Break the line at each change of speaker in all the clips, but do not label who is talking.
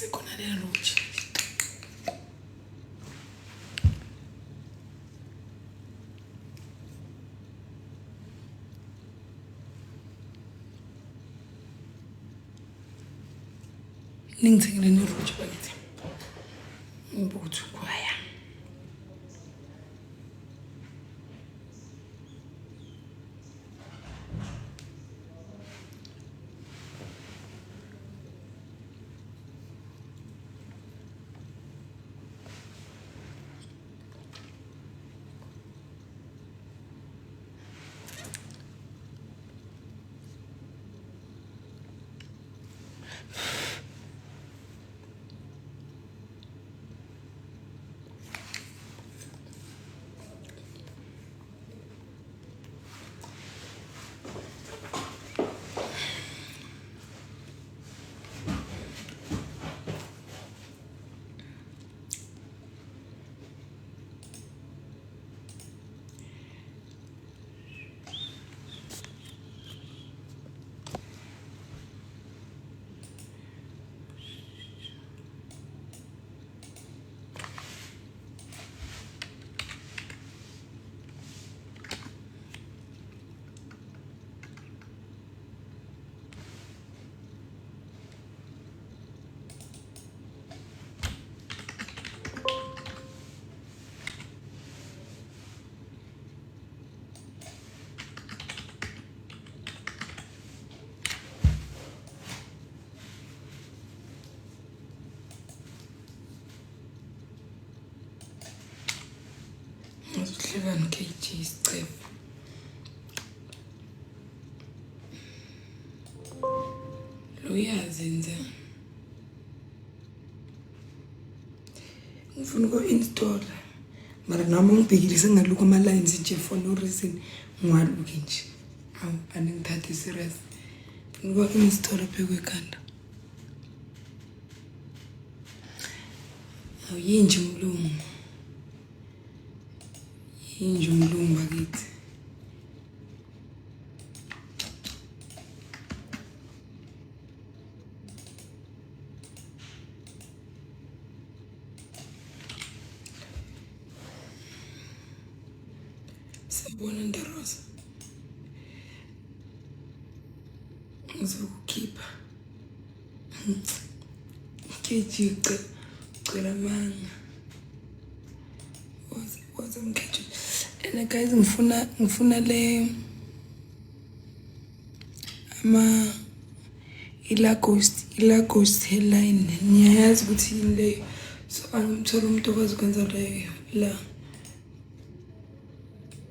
sekhona le roach. Ningithengele ne-roach bakithi. Ngibutho kwaya. Ngizodlelana kg isicebo. Lo yazenza. Ngifuna uku-install. Mara nami ngibhekilise ngaluka ama-lines nje for no reason. Ngiwaluke nje. Awu aningithathe serious. Ngifuna uku-install phekwe ekhanda. Awu yinje umlungu. Yinje umlungu bakithi. Sabona Ndarosa. Ngizokukhipha. Kejika cela manga. Was umkhetho. And guys ngifuna le Lagos headline. Niyazi ukuthi yini leyo. So angimthola umuntu okwazi ukwenza leyo la.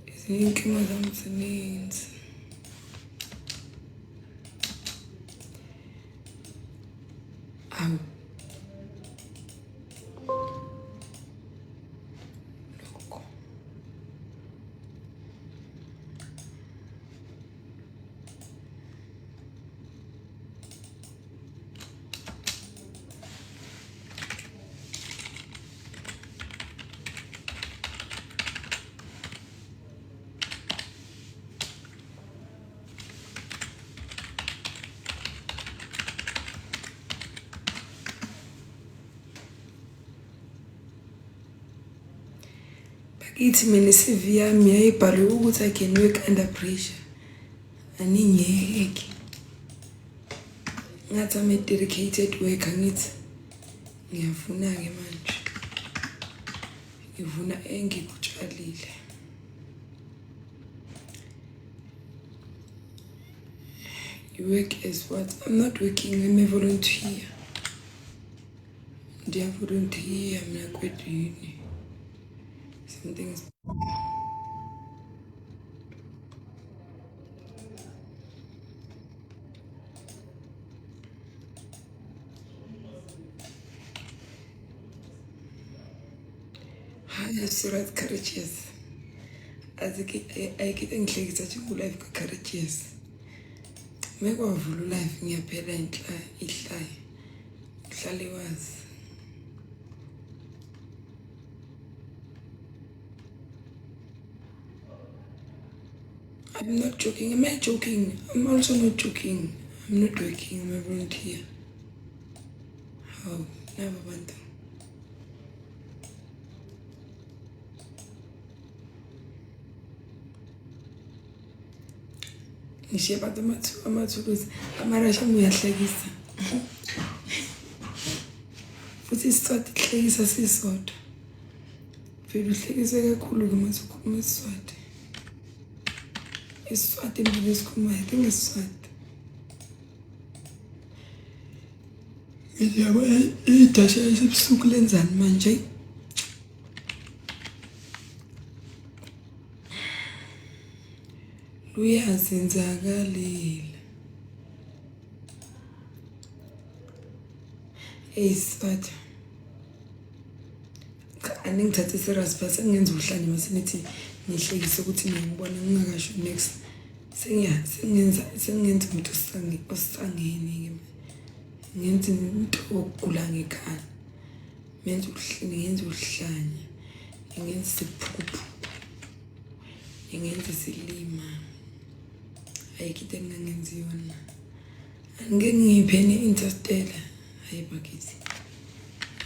Izinkinga zami zininzi. Awu. Lokho. Ithi mina CV yami yayibhalwe ukuthi I can work under pressure. Aningeke. Ngathi I'm a dedicated worker ngithi. Ngiyafuna ke manje. Ngivuna engikutshalile. You work as what? I'm not working, I'm a volunteer. Ndiya volunteer mina kwethu yini. Something is Surat courageous. As I get ngihlekisa nje ku-life ka-courageous. Mekwavula life ngiyaphela ihlaya. Ihlale wazi. I'm not joking. Am I joking? I'm also not joking. I'm not working. I'm a volunteer. How? laba bantu ngishiye abantu amathuluzi amarasha uyahlekisa futhi isiswati kuhlekisa sisodwa vele uhlekise kakhulu kumathi ukhuluma isiswati isiswati impilo esikhulumayo ngesiswati yabo idasha esebusuku lenzani manje luyazenzakalile isiswati aningithathe serious but sengenza uhlanje mase nithi nihlekise ukuthi ngibona ngingakasho next sengenza umuntu osangeni ngenza into ogula ngekhaya ngenza uhlanye ngenza isiphuphu ngenza isilima ayikho engangenzi yona angeke ngiyiphene interstellar hayibakithi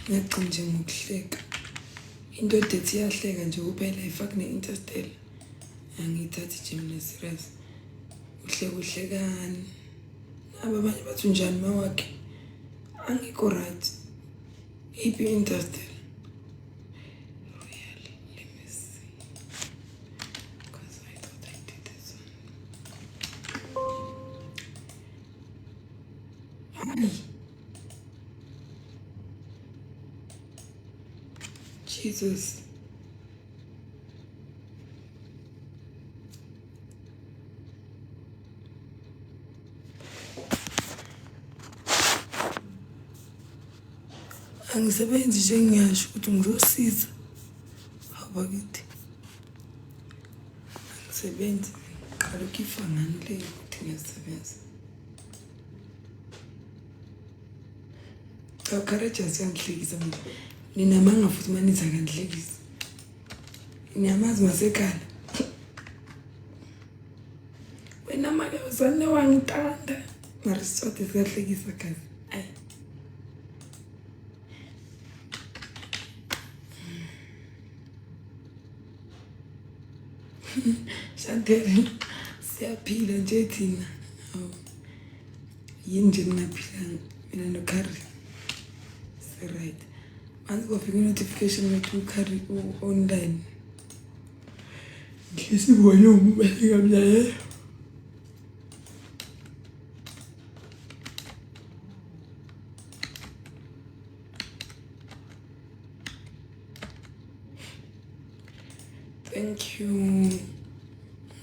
ngaqina nje ngokuhleka into ethi iyahleka nje kuphela ifake ne-interstellar angiyithathi nje mina serious uhlekani abanye bathi njani mawakhe angikho right iphi interstellar really let me see because I thought I did this one Jesus angisebenzi nje ngiyasho ukuthi ngizosiza abakithi angisebenzi qala ukifa ngani le ukuthi ngiyasebenza courageous yangihlekisa mina ninamanga futhi maniza kangihlekisa niyamazi masekhala wena make uzane wangitanda marisode siyahlekisa kazi ay Chantel siyaphila nje thina yini nje ninaphila mina no Carrie right manje kufika notification ukuthi uCarrie online ngisibone umubeka mnyaye thank you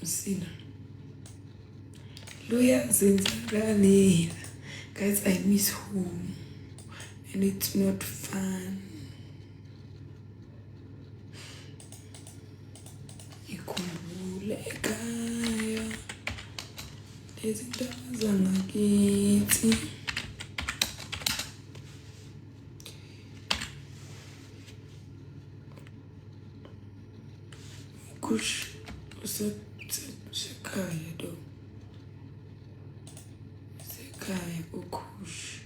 Msina luyazenzakalile guys I miss home and it's not fun ikhumbule ekhaya lezi ndaba zangakithi kush sekhaya do sekhaya ukush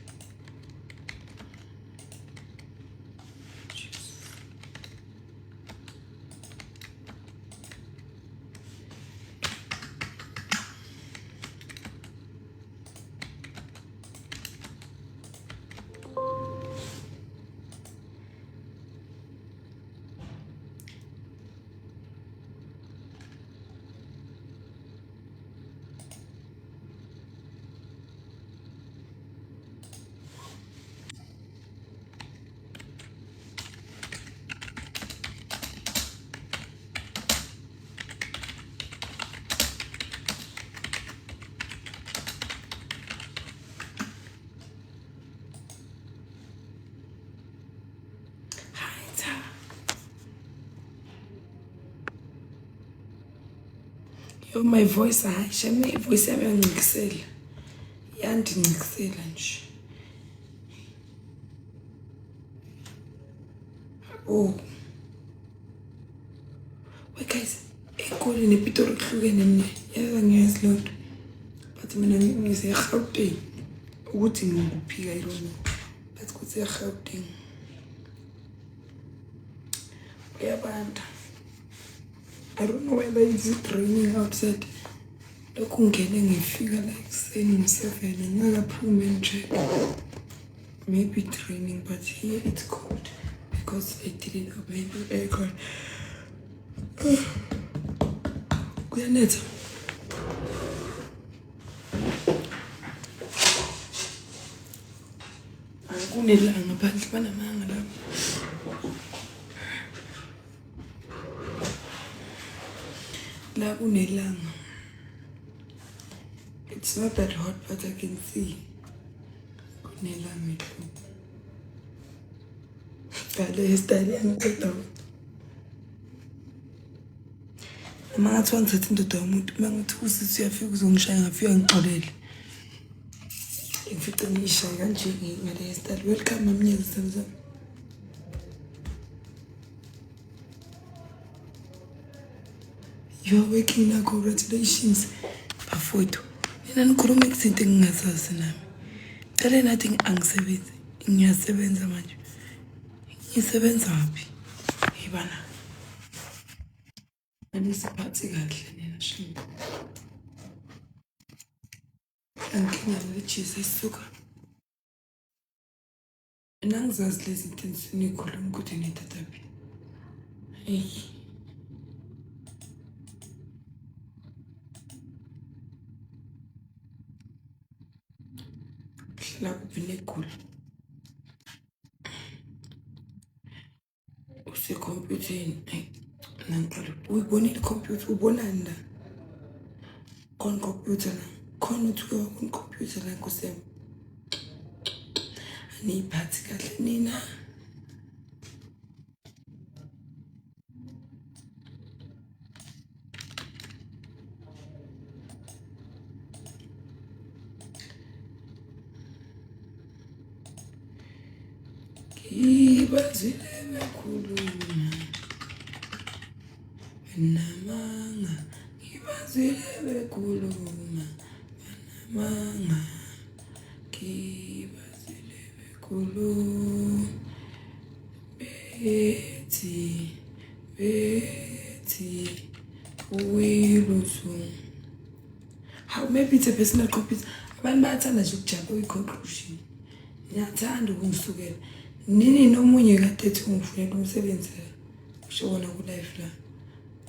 my voice hayi my voice yami yangincikisela yandincikisela nje guys ekoleni ePitori kuhlukene mina yaza ngiyazi lonto but mina ngise eGauteng ukuthi ngikuphika irono but kuthi Gauteng. Uyabanda. I don't know whether it's raining outside. Lokhu ngene ngifika la ekuseni ngo-7 ngingakaphumi and-check. Maybe it's raining, but here it's cold because I didn't open the aircon. Kuyanetha. Kunelanga phandle banamanga lapho. La kunelanga. It's not that hot, but I can see. Kunelanga too. Kale style yangiqeda. Mama ngathi ngithatha indoda yomuntu mangithi usisi uyafika uzongishaya ngafika ngixolele. Ngifice ngishaya kanje ngale style. Welcome mamnyezi Samsam. You are working now, congratulations. Bafowethu. Mina nikhuluma izinto engingazazi nami. Tell nothing angisebenzi. Ngiyasebenza manje. Ngisebenza wapi? Yibana. Anisiphathi kahle nina shini. Angikhina leJesu isuka. Nangizazi lezi zinto sinikhuluma ukuthi nithathapi. Hey. La kupinekula. Usekhompyutheni. Nangicela uyibonile ikhompyutha ubonani la? Khona ikhompyutha la. Khona uthi ikhompyutha la kusema. Aniyiphathi kahle nina. Ngibazile bekhuluma namanga ngibazile bekhuluma namanga ngibazile bekhuluma bethi uyilusu. How maybe it's a personal computer. Abantu bayathanda nje ukujumpa kwi-conclusion. Ngiyathanda ukungisukela. Nini nomunye kade ethi ungifunela umsebenzi usho wona ku live la.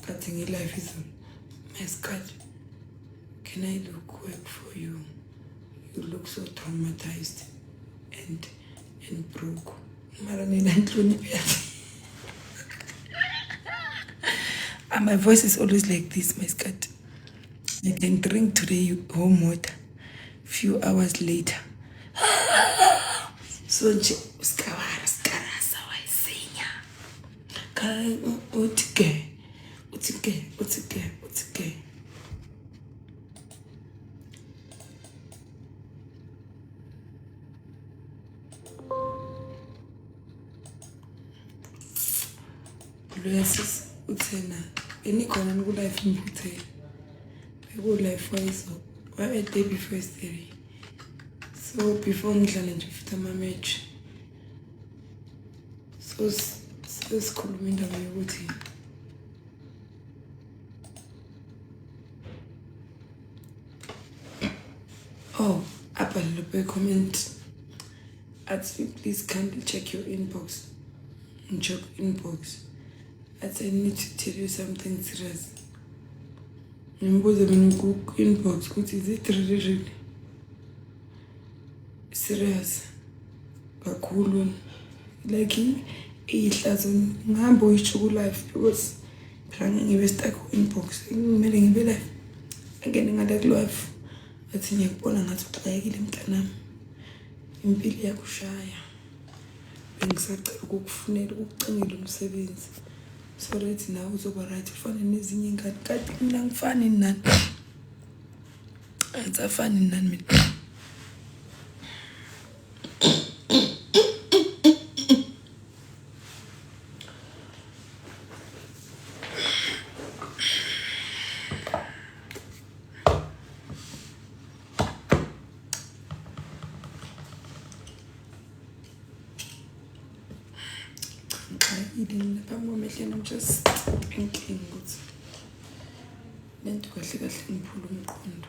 Kade ngi live izolo. Maskad. Can I look work for you? You look so traumatized and broke. Mara nina nhloniphi. And my voice is always like this, Maskad. I can drink today home water. Few hours later. So skarasa wayisinya. Kai utike. Luyasis uthena. Enikhona ku live ngiphuthela. Beku live wayiso. Wabe day before yesterday. So before ngidlale nje futhi ama-match. So sikhuluma indaba yokuthi abhalele comment athi please kindly check your inbox. Check inbox. I need to tell you something serious. Ngimbuza mina ku-inbox ukuthi is it really serious kakhulu, like ihlazo ngihamba uyisho ku live because phela ngibe stuck ku-inbox ngimele ngibe live angene ngale live athi ngiyakubona ngathi uxakekile mntanami, impilo yakushaya, bengisacela ukukufunela ukucingela umsebenzi so that nawe uzoba right ufane nezinye ingane. Kanti mina ngifani nani, angisafani nani mina. feeding naphambi kwamehlweni. I'm just thinking ukuthi lento kahle kahle ngiphula umqondo.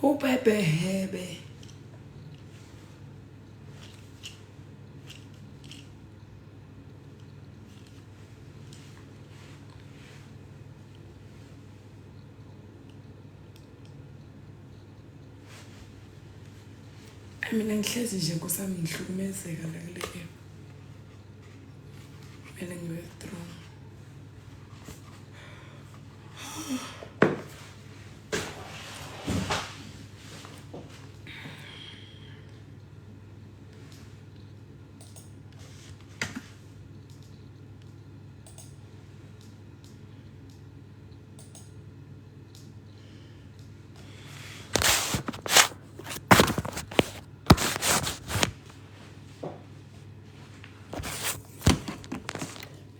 Ubebehebe. Mina ngihlezi nje nkosami ngihlukumezeka la kuleyo. Kumele ngi-withdraw.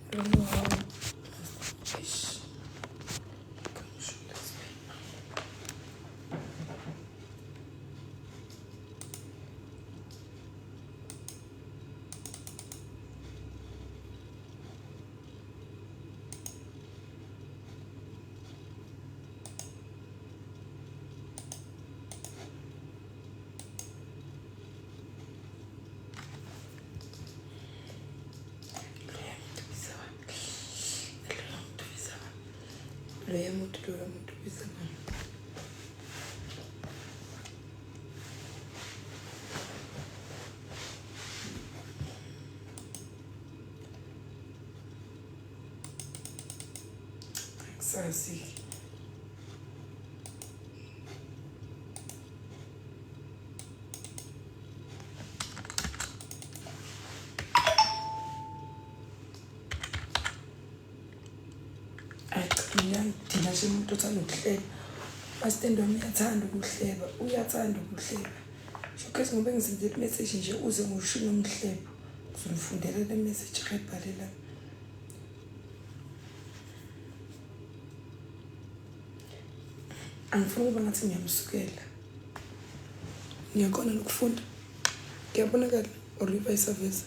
I don't know how. Ish. Come show this paper. Loya muntu biza mama. Sazi. Thina nje umuntu othanda ukuhleba. Masitendo wami uyathanda ukuhleba. Shokesi ngoba ngizenzele message nje uze ngoshini umhlebo. Uzomfundela le message ayibhalela. Angifuni ukuba ngathi ngiyamsukela. Ngiyakona ukufunda. Ngiyabonakala or vice versa.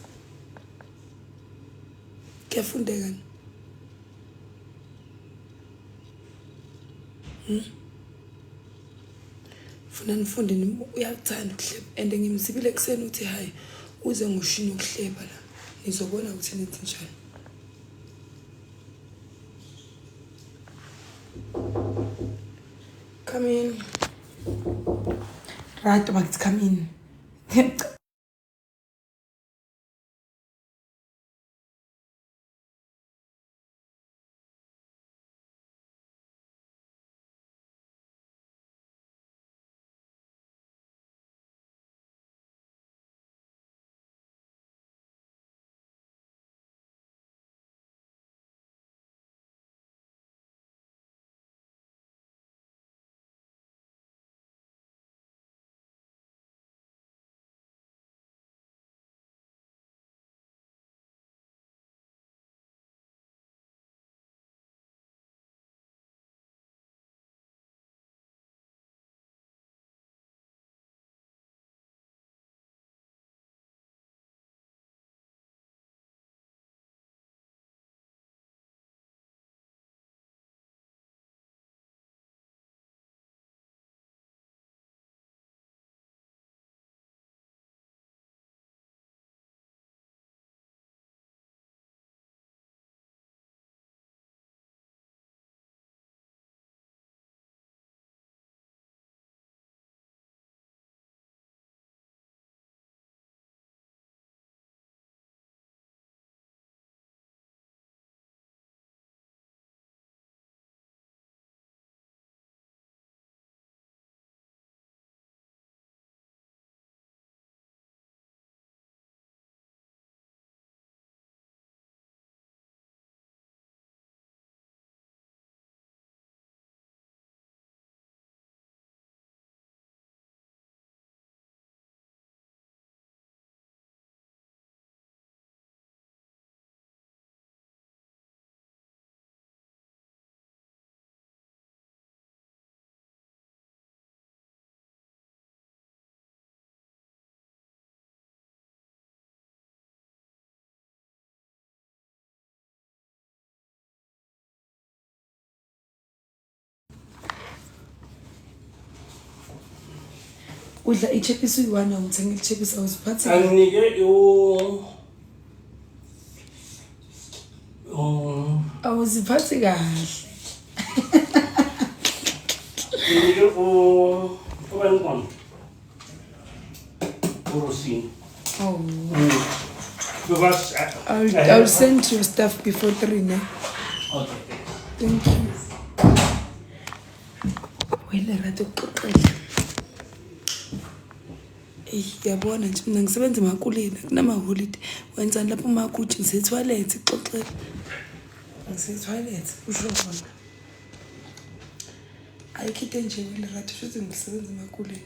Kuyafundeka. Funa nifunde uyathanda ukuhleba and ngimzibile kuseni uthi hayi uze ngoshini ukuhleba la. Nizobona ukuthi nithi njani. Come in. Right, but come in. udla ichipisi uyi-1 awuthenga ichipisi awuziphathi
anginike
awuziphathi kahle
nginike ubani Rosine.
oh
Because
I'll send your stuff before 3 ne?
Okay.
Thank you. Wena rato kuxoxela. Yabona nje mina ngisebenza emakuleni kunama holiday. Wenzani lapho makuthi ngise-toilet ixoxela. Ngise-toilet usho khona. Ayikhithe nje wena rato futhi ngisebenza emakuleni.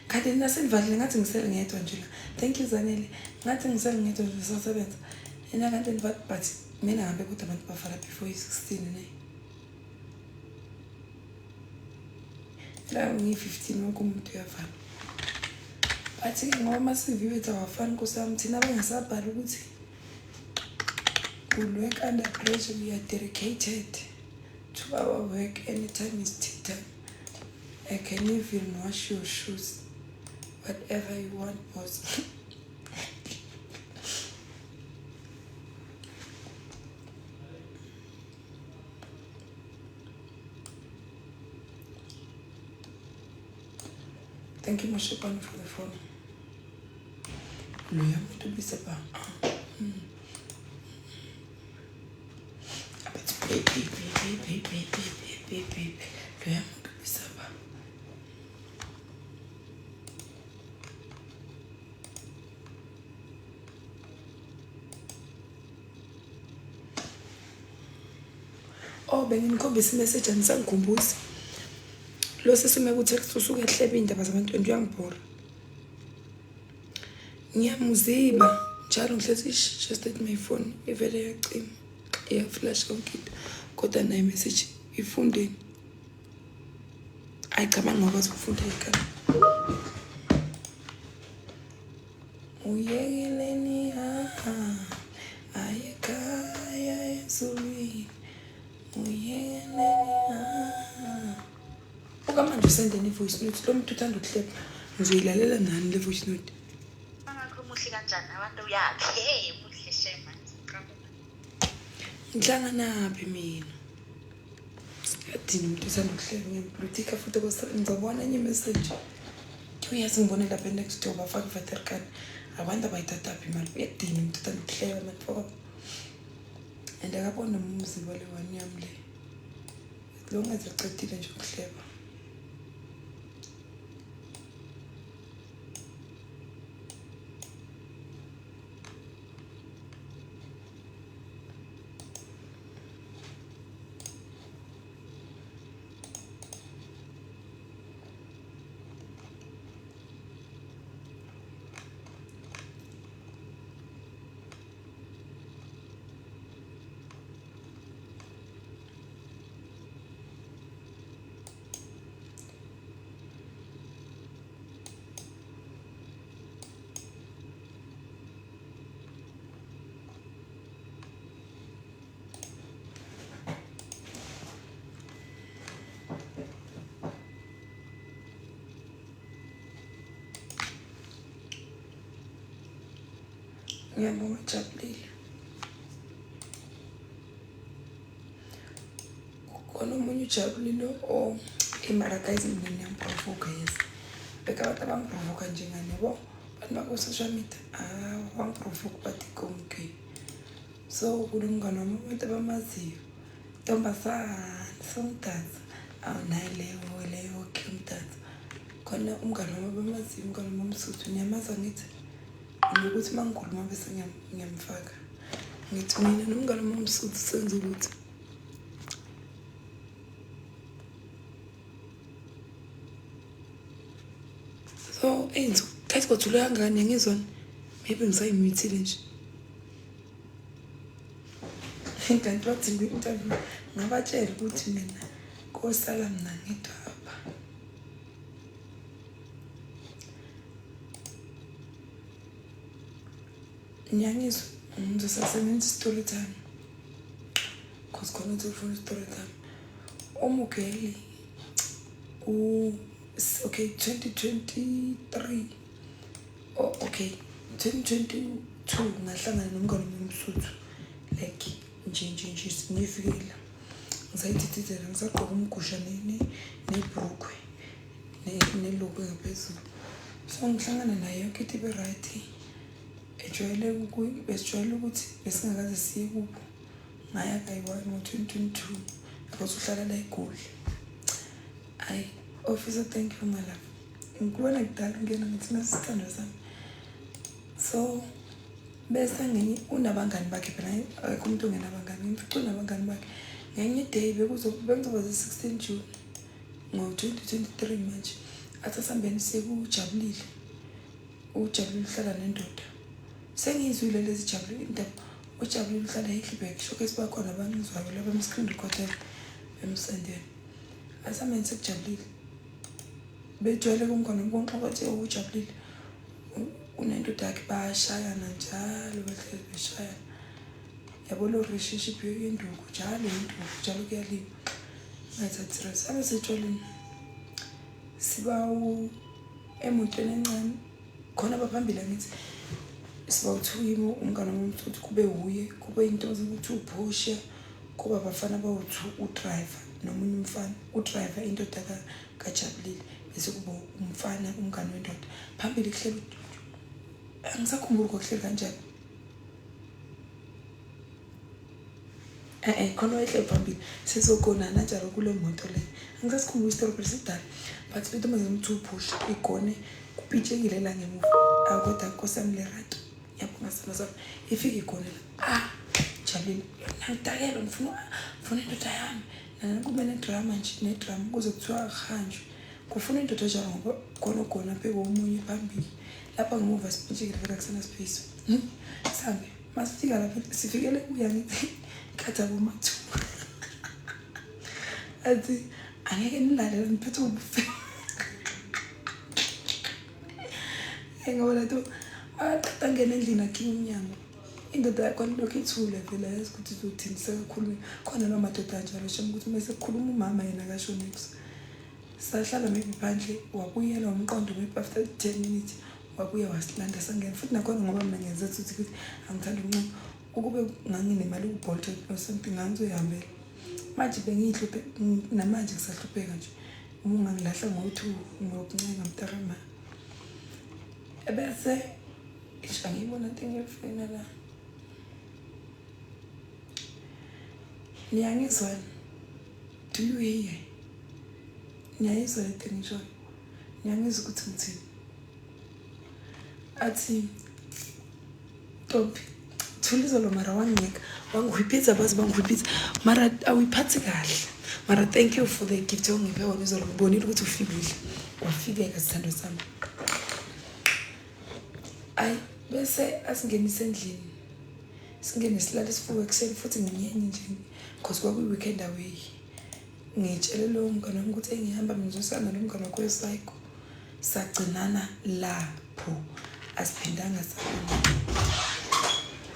Kanti nasenivadile ngathi ngisele ngedwa nje la. Thank you Zanele. Ngathi ngisele ngedwa nje sasebenza. Yena kanti nivadile but mina ngabe kodwa abantu bafala before 16 ne. La ngi-15 wonke umuntu uyafana. Bathi ngoba masivi wethu awafani nkosami thina abangasabhala ukuthi we work under pressure, we are dedicated to our work. Anytime is tea time. I can even wash your shoes. Whatever you want, boss. Thank you, Moshepan, for the phone. Loya to be sapa. Baby. Loya to be sapa. Oh, benginikhombisa imessage anisangikhumbuzi. Lo sesime ku-text usuke ehlebe indaba zabantu uyangibhora. Ngiyamuziba njalo ngihlezi just at my phone ivele yacima iyaflash konke into kodwa nayo message ifundeni. Ayicabanga ngokwazi ukufunda ekhaya. Uyekeleni ayekhaya ezulwini uyekeleni ukamanje usendeni ivoice note lo muntu uthanda ukuhleba ngizoyilalela nani le voice note
ngakho muhle kanjani abantu yakhe muhle shema
ngihlanganaphi mina siyadini umuntu uthanda ukuhleba ngemplutika futhi ngizobona enye message uyazi ngibone lapha next door bafaka ivaterkan abantu abayithathaphi imali uyadini umuntu uthanda ukuhleba manje and akabona umuzi wale one yami le lo ngazicedile nje ukuhleba. Ngiyabonga Jabulile. Khona umunye uJabulile emarakayizi mina ngiyamprovoka yes. Beka abantu abangiprovoka njengani yabo? Bantu bako social media wangiprovoka bathi konke. So kulungana wami abantu abamaziyo. Ntombazana somdansa awunayo leyo okay umdansa. Khona umngane wami abamaziyo umngane wami umsuthu niyamaza ngithi ukuthi mangikhuluma bese ngiyamfaka ngithi mina nomngane wami umsuthu senze ukuthi so enzo kathi kodwa uyangane ngizona maybe ngisayimithile nje kanti bathi ngi-interview ngabatshela ukuthi mina kosala mina ngedwa apha nyangizwa ngizosasebenza story time cause khona ukuthi ufuna story time umugeli okay 2023 okay 2022 ngahlangana nomngane womsuthu like nje ngifikela ngisayithithizela ngisagqoka umgusha nebhrukwe neloku ngaphezulu so ngihlangana naye yonke into ibe right besijwayele ukuthi besingakaze siye kubo ngaya kayi-1 ngo-2022 because uhlala la eGoli. Ayi officer, thank you my love. Ngikubona kudala ngena ngithi nasithandwa sami. So bese ngenye unabangani bakhe phela akekho umuntu ongenabangani. Ngimfica unabangani bakhe. Ngenye day bekuzoba 16 June ngo-2023 manje. Athi asambeni siye kuJabulile. uJabulile uhlala nendoda. Sengizwile lezi Jabulile indaba. uJabulile uhlala eHillback. Showcase bakhona abangizwayo laba emscreen recorder emsendeni. Asamenze sekujabulile. Bejwayele kumkhona konke bathi uJabulile unendoda yakhe bayashayana njalo behlezi beshayana. Yabo lo relationship yenduku njalo kuyaliwa. Ngathi serious abesejwaleni. Siba emotweni encane khona baphambili ngithi siba uthuyimo umngane womthuthi kube uye kube into ukuthi uPorsche kuba bafana bawu2 udriver nomunye umfana udriver indoda kaJabulile bese kuba umfana umngane wendoda phambili kuhleli angisakhumbuli kokuhleli kanjani khona wayehleli phambili sizogonana njalo kule moto le angisasikhumbula istory president but bethu manje umthu Porsche igone kupitshekile la ngemuva akodwa nkosami le right yabonga sana ifike igone Jabulile ngitakela ngifuna indoda yami kube nedrama nje nedrama kuze kuthiwa ahanjwe kufuna indoda njalo ngoba khona pheko umunye phambili lapha ngemuva sipitshekile vela kusena space sambe masifika lapha sifikele kuya ngithi khatha bomathu athi angeke nilalela niphethe ubufe engabona to aqeda ngene endlini akhe umnyango indoda yakho lokho ithule vela yazi ukuthi uzothini sekakhuluma khona nomadoda njalo shem ukuthi uma sekukhuluma umama yena kasho next sahlala maybe phandle wabuyela umqondo maybe after 10 minutes wabuya wasilanda sangena futhi nakhona ngoba mina ngenza ukuthi angithanda umuntu ukube nganginemali kuBolt or something ngizoyihambela manje bengihluphe namanje ngisahlupheka nje ungangilahla ngo2 ngokuncenga mtarama ebese ngiyibona into ngiyifuna la niyangizwa do you hear niyayizwa into ngisho niyangizwa ukuthi ngithini athi Topi Thulizo lo mara wangeka wangihwiphiza bazi bangihwiphiza mara awuyiphathi kahle mara thank you for the gift ongiphe wona uzolubonile ukuthi ufikile wafikeka sithando sami ay bese asingenise endlini singene silale sifuke ekuseni futhi nginyenye nje because kwakuyi weekend away ngitshele lo mngane wami ukuthi engihamba ngizosana nomngane wakho eSpsycho sagcinana lapho asiphindanga sabona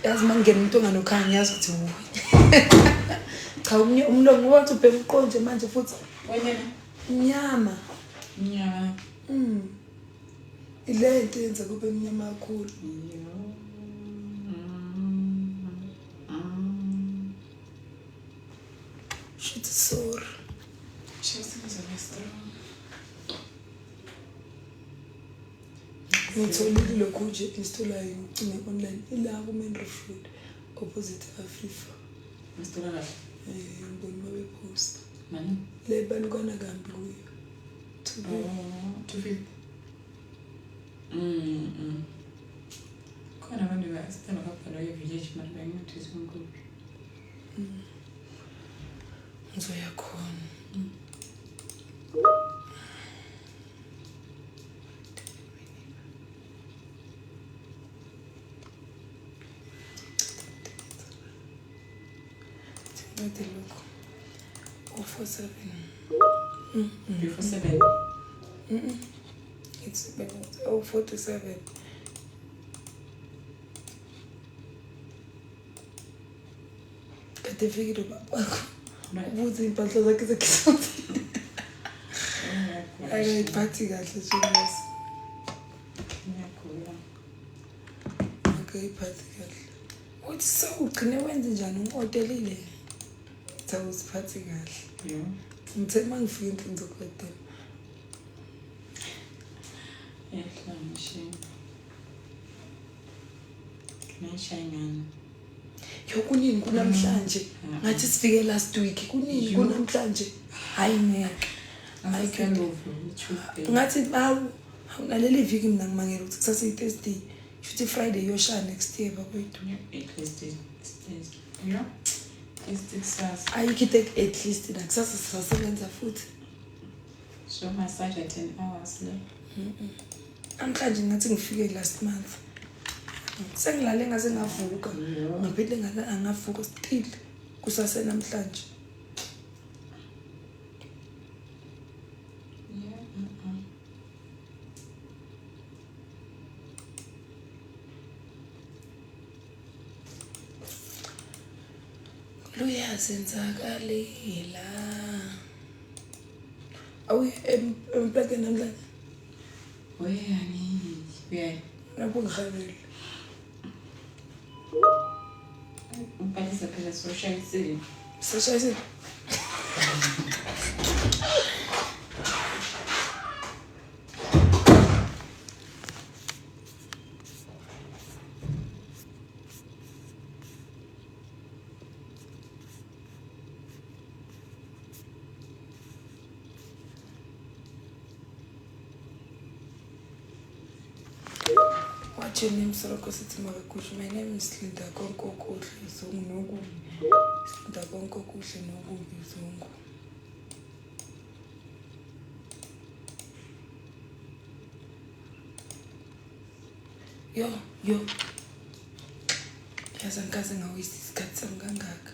yazi mangena umuntu onganokhanya yazi ukuthi cha umlongo wathi ubheka uqonje manje futhi nyama ile into yenza kube mnyama kakhulu shit sorry ngitholile lokho nje isitolayo ngicime online ila ku main road opposite Afrifa
isitola la
ngibona babe post
mani
le balukana kambi kuyo
to feel khona abantu basithanda kakhulu ye-village manje bengithi sinkulu
ngizoya khona Ngade lokho 047
before 7
it's 047 kade fikile baba ubuze impahla zakhe zakhe Akayiphathi kahle Jonas.
Ngiyagula.
Akayiphathi kahle. Uthi sewugcine wenze njani ungotelile? Awuziphathi kahle.
Yo.
Ngithe mangifika endlini zokuhotela.
Yehlangishiwe. Ngishayingana.
Yo kunini kunamhlanje? Ngathi sifike last week. Kunini kunamhlanje? Hayi ngeke. Ngathi bawu naleli viki mina ngimangela ukuthi kusasa iThursday. Futhi Friday yosha next year bakwethu.
At least yo. Kusasa.
Ayikho at least nakusasa sisasebenza futhi.
So my Saturday 10 hours le.
Namhlanje ngathi ngifike last month. Sengilale ngase ngavuka. Ngaphinde angavuka still kusase namhlanje. Luyazenzakalela. Awu emplakeni namhlanje.
Weyani? Weyani?
Lapho ngihabele.
Umphalisa phela soshayisile.
Sashayisile. What's your name, Soroko Sitimakush? My name is Linda Konko Kushi Zungu. Linda Konko Kushi Nogu Zungu. Yo. Yazankaze ngawisi isikhathi sami kangaka.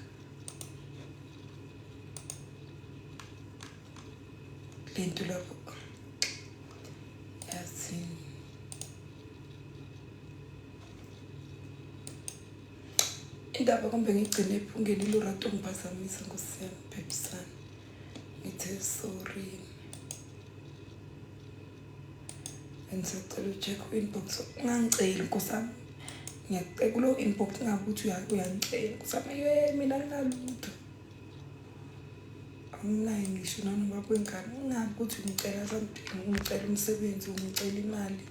Lento lapho. Yazi. Indaba kumbe ngigcine iphungeni lorato ngiphazamisa ngosiyami phephisana. Ngithe sorry. Ngicela ucheck inbox ungangiceli nkosami. Ngiyacela kulo inbox ngakuthi uyangicela. Kusama mina nginalutho. Anginayo ngisho noma babengane ungabi ukuthi ngicela something, ngicela umsebenzi, ngicela imali,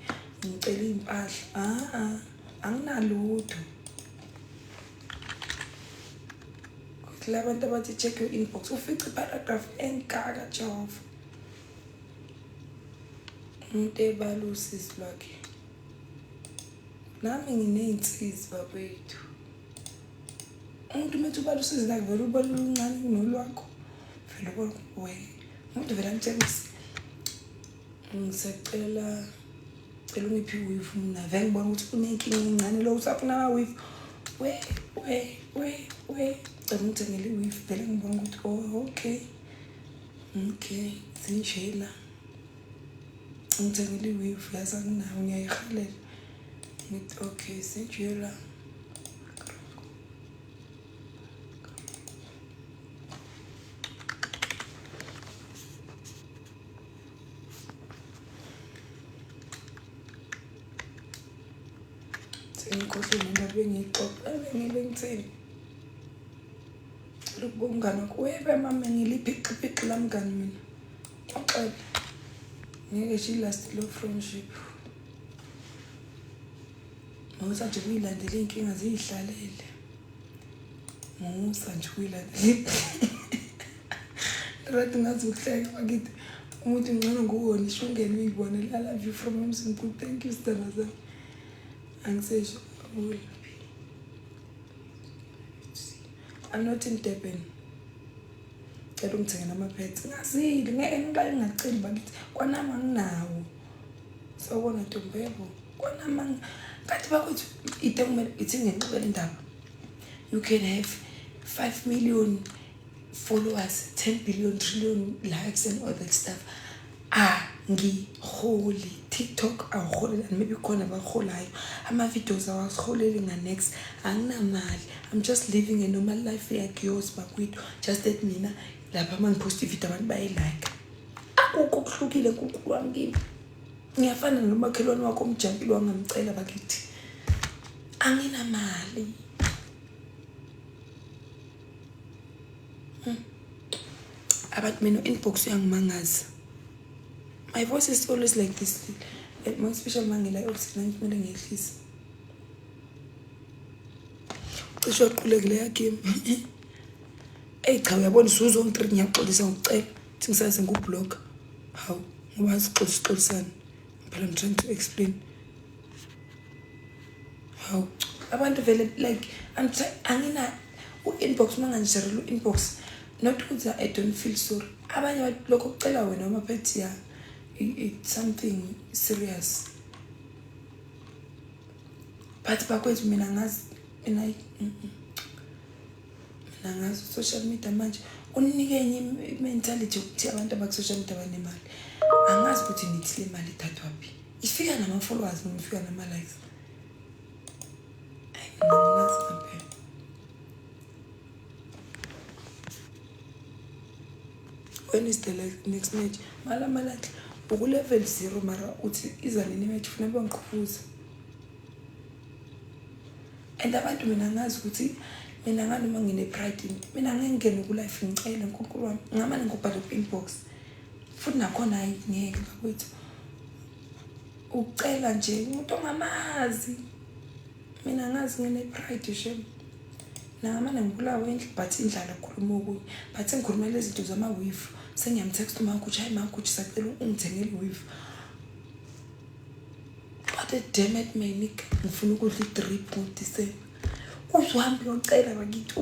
ngicela impahla. Anginalutho. Labantu abathi check your inbox ufice paragraph engaka Jehova. Umuntu ebalusisi lwakhe. Nami ngineyinsizi babethu. Umuntu methu balusisi lakhe vele ubaluluncane kunolwakho. Vele we. Umuntu vele amtshela ngisacela ungiphi weave mina vele ngibona ukuthi unenkinga encane lo usafuna ama weave. We. Ngithengele iwifi vele ngibona ukuthi okay sinjela ngithengele iwifi yazi anginayo ngiyayihalela ngithi okay sinjela sengikhohlwe indaba engiyixoxa ngitheni ukungana kuwebe mama ngiliphiqiphiqi lamngani mina oxela ngeke she last low friendship ngoba nje uyilandele inkinga zihlalele ngoba nje uyilandele rathi ngathi ukuhleka bakithi umuntu ngcono nguwona ishungene uyibone la love you from Mzimkhulu. Thank you Sithandazana. Angisesho I'm not in Durban. Cela ungithengele ama-pads. Ngazile ngeke ngiqale ngacela bakithi kwanama nginawo. Sawubona Ntombi yebo. Kwanama kanti bakuthi ithi ngenqubela indaba. You can have 5 million followers, 10 billion trillion likes and all that stuff. Ngiholi TikTok awuholeli and maybe khona abaholayo ama videos awasiholeli next anginamali. I'm just living a normal life like yours bakwethu. Just that mina lapha mangipost video abantu bayilike. akukho kuhlukile kunkulu wami kimi. Ngiyafana nomakhelwane wakho omjampilo wangamcela bakithi. Anginamali. Abantu mina inbox yangimangaza. My voice is always like this. My special mangela oxygen kumele ngehlise. Cishe uqulekile yakhe. Cha uyabona usuzongitreat ngiyaxolisa ngokucela. Thi ngisaze ngublock. Hawu ngoba sixoxisana. Phela I'm trying to explain. Hawu abantu vele like angina inbox mangangisharela inbox. Not because I don't feel sorry. Abanye abantu lokho kucela wena uma phethe ya it's something serious. But bakwethu mina ngazi nangazi social media manje unike enye mentality ukuthi abantu abaku social media banemali. Angazi ukuthi nithi le mali ithathwa phi. Ifika nama followers noma ifika nama likes. Angazi ngempela. When is the next match? Mala uku level 0 mara uthi iza nini match ufuna bangiqhufuza. And abantu mina ngazi ukuthi mina nganoma ngine pride mina ngengene ku life ngicela uNkulunkulu wami ngamane ngobhala inbox futhi nakhona ayingeke bakwethu ucela nje umuntu ongamazi mina ngazi ngine pride shem ngamane ngibulawa endle but indlala ukukhuluma okunye but ngikhuluma lezi zinto zama weave sengiyamtext uMakuthi hayi Makuthi sacela ungithengele weave but damn it my nigga ngifuna ukudla i-drip ngoDecember. Uhambe uyocela bakithi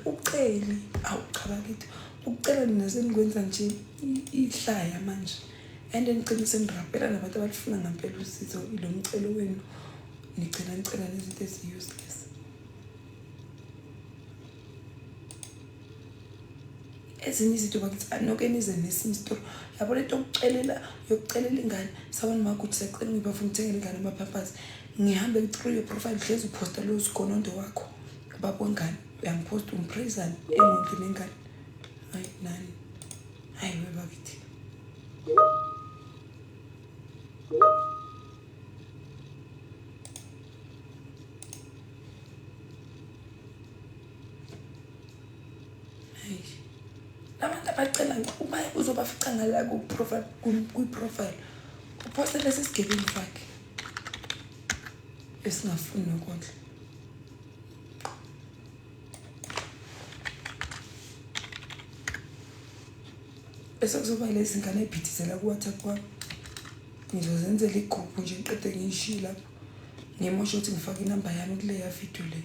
ucele awu cha bakithi ucela mina sengikwenza nje ihlaya manje and ngicela ndirapela nabantu abalifuna ngempela usizo lo mcelo wenu ngicela nezinto ezi-useless. Ezinye izinto bakithi anokenize nesinye story yabo lento yokucelela ingane sabona Makuthi sacela ngibafuna ukuthengela ingane ama-pampers ngihambe through your profile hlezi uposta lo zikonondo wakho babo ngane uyangiposta umpraisani emondle nengane hayi nani hayi webakithi hayi labantu abacela uma uzobafica ngala ku profile uposta lesi sigebengu fakhe esingafuni nokondla. Bese kuzoba lezi ngane ephithizela ku WhatsApp kwami. Ngizozenzela igroup nje ngiqede ngiyishila lapho. Ngimosha ukuthi ngifake inamba yami kule ya video le.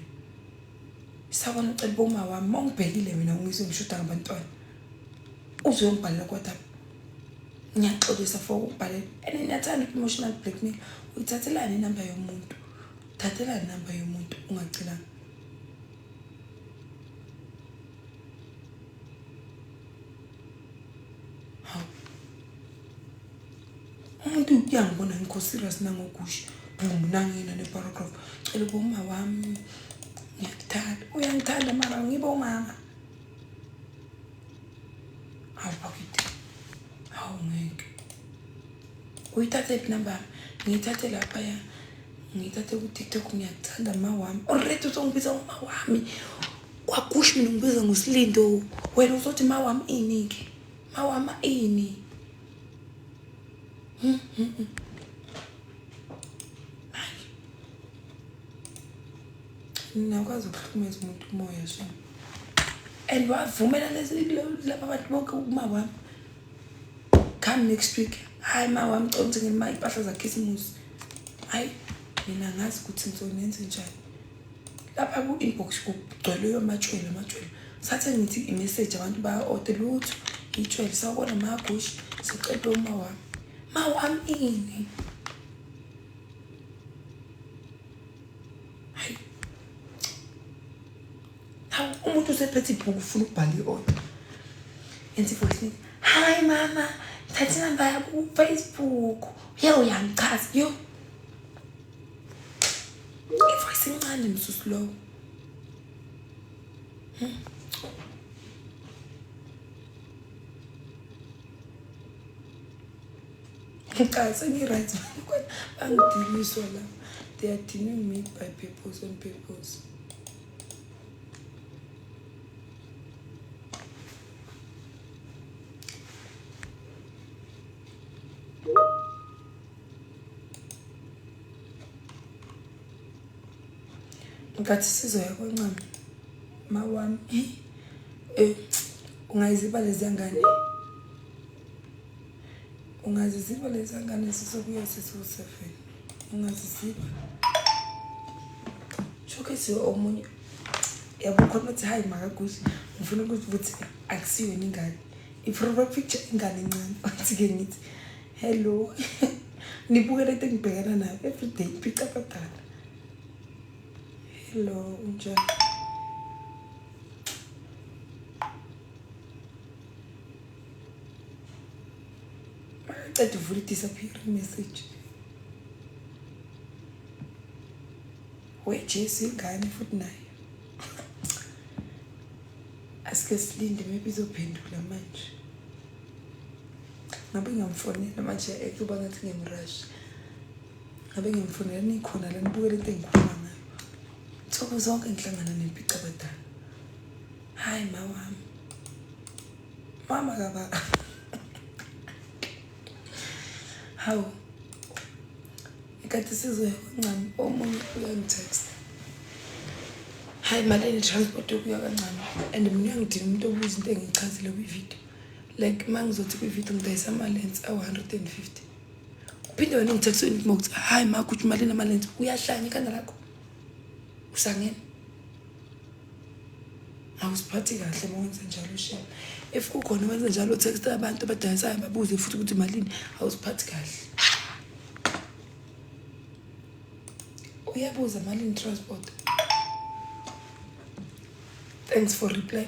Isabona ucela boma wami mongibhekile mina ngizwe ngishuda ngabantwana. Uzongibhalela ku WhatsApp. Ngiyaxolisa for ukubhalela. And ngiyathanda emotional blackmail. Uyithathelani inamba yomuntu? Thathela inamba yomuntu ungacela. Hawu. Umuntu uyangibona ngikho serious nangokusho. Boom nangina neparagraph. Cela boma wami. Ngiyakuthanda. Uyangithanda mara ngibomama. Hawu bakithi. Hawu ngeke. Uyithathe inamba. Ngiyithathe lapha ya. Ngithathe ku TikTok ngiyakuthanda mama wami. Already uzongibiza mama wami. Kwakusho mina ngibiza ngoSilindo. Wena uzothi mama wami ini ke? Mama wami ini? Ngakwazi ukuhlukumeza umuntu umoya sho. And wavumela lezi laba abantu bonke mama wami. Come next week. Hayi mama wami conce ngemali impahla zaKhisimusi. Hayi mina ngazi ukuthi ngizonenza njani. Lapha ku inbox kugcwele amachwele. Sathe ngithi imessage abantu ba order lutho itshwele sawubona Magushi sicela uma wami. Ma wami ini? Hayi. Hawu umuntu usephethe ibhuku ufuna ukubhala i-order. Enzi voice note. Hi mama, thatha inamba yakho ku Facebook. Uyangichaza yo. Ivoice incane msusu lo. Guys, any right? I'm dealing so long. They are dealing me by purpose on purpose. Ngathi sizoya kwancane mawami ungayiziba lezi ngane ungaziziba lezi ngane sizokuya sisu7 ungaziziba showcase omunye yabo khona uthi hayi makakuhle ngifuna ukuthi akusiyo ingane i-profile picture ingane encane athi ke ngithi hello nibuke lento engibhekana nayo everyday picture patala. Hello, unjani? Makaceda uvula i-disappear message. Jesi ingane futhi nayo. Asike silinde maybe izophendula manje. Ngabe ngamfonela manje ekuba ngathi ngimrush. Ngabe ngimfonela nikhona la nibuke lento engikhuluma ngayo. Ntsuku zonke ngihlangana nempica badala. Hayi mama kaba. Hawu. Ikati sizoya kancane omunye uyangitext. Hayi malini transport ukuya kancane and mina ngidinga umuntu obuza into engichazile kwi-video. Like mangizothi kwi-video ngidayisa ama-lens awu-150. Uphinde wena ngitext ukuthi hayi makuthi malini ama-lens uyahlanya ikhanda lakho. Usangena awusiphathi kahle mawuyenza njalo shame if kukhona wenza njalo text abantu abadayisayo babuze futhi ukuthi malini awusiphathi kahle uyabuza malini transport. Thanks for reply.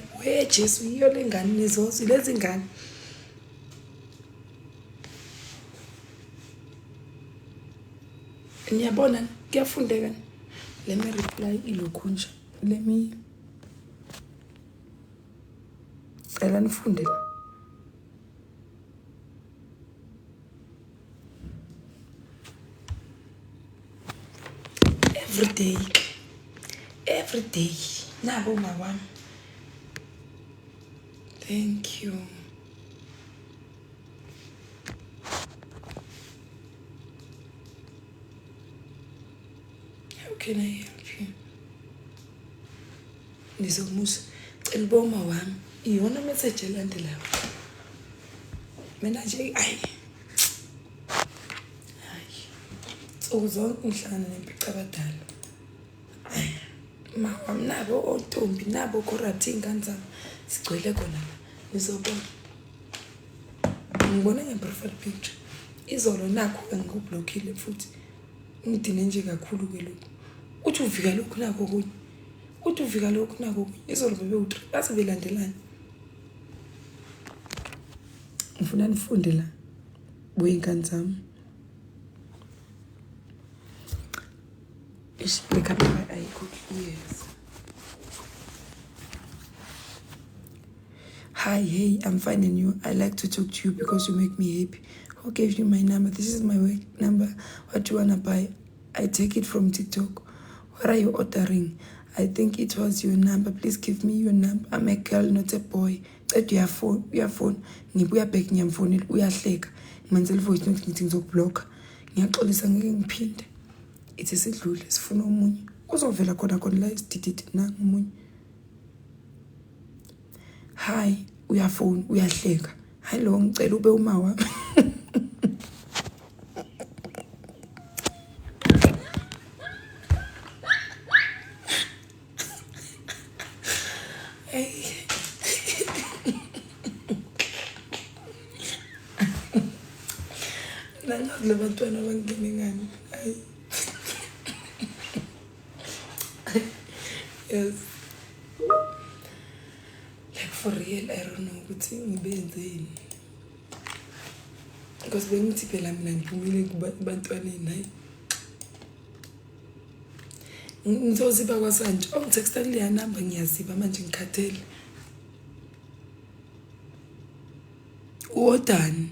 Jesu yiyo lengane nizozi lezi ngane niyabona kuyafundeka. Let me reply ilokunja. Let me cela nifunde la. Every day. Nabo mawami. Thank you. How can I help you? Nizomusa eliboma wami iyona message elandelayo. Mina nje ayi. Uzonke ngihlangana nempica abadala. Mawami nabo ontombi nabo corrupt ingane zami sigcwele khona la. Nizobona. Ngibona ngeprofile picture. Izolo nakho engikublockile futhi. Ngidine nje kakhulu ke lokho. Uthi uvika lokho nakho kunye. Uthi uvika lokho nakho kunye. Izolo bebe u3 base belandelana. Ngifuna nifunde la. Buye ingane zami. Look at my eye cook ears. Hi, hey, I'm finding you. I like to talk to you because you make me happy. Who gave you my number? This is my work number. What do you wanna buy? I take it from TikTok. What are you ordering? I think it was your number. Please give me your number. I'm a girl, not a boy. That your phone. Ngibuya back ngiyamfonela uyahleka. Ngimenzela voice note ngithi ngizokublock. Ngiyaxolisa ngeke ngiphinde. Ithi sidlule sifuna umunye. Uzovela khona la isidididi na umunye. Hi, uyafona uyahleka. Hello, ngicela ube uma wami. Nangakule bantwana bangene ngani. Yes. Like for real, I don't know ukuthi ngibenzeni. Because bengithi phela mina ngiphumile kubantwaneni hayi. Ngizoziba kwasanje. Ongitexta le number ngiyaziba manje ngikhathele. Wodani.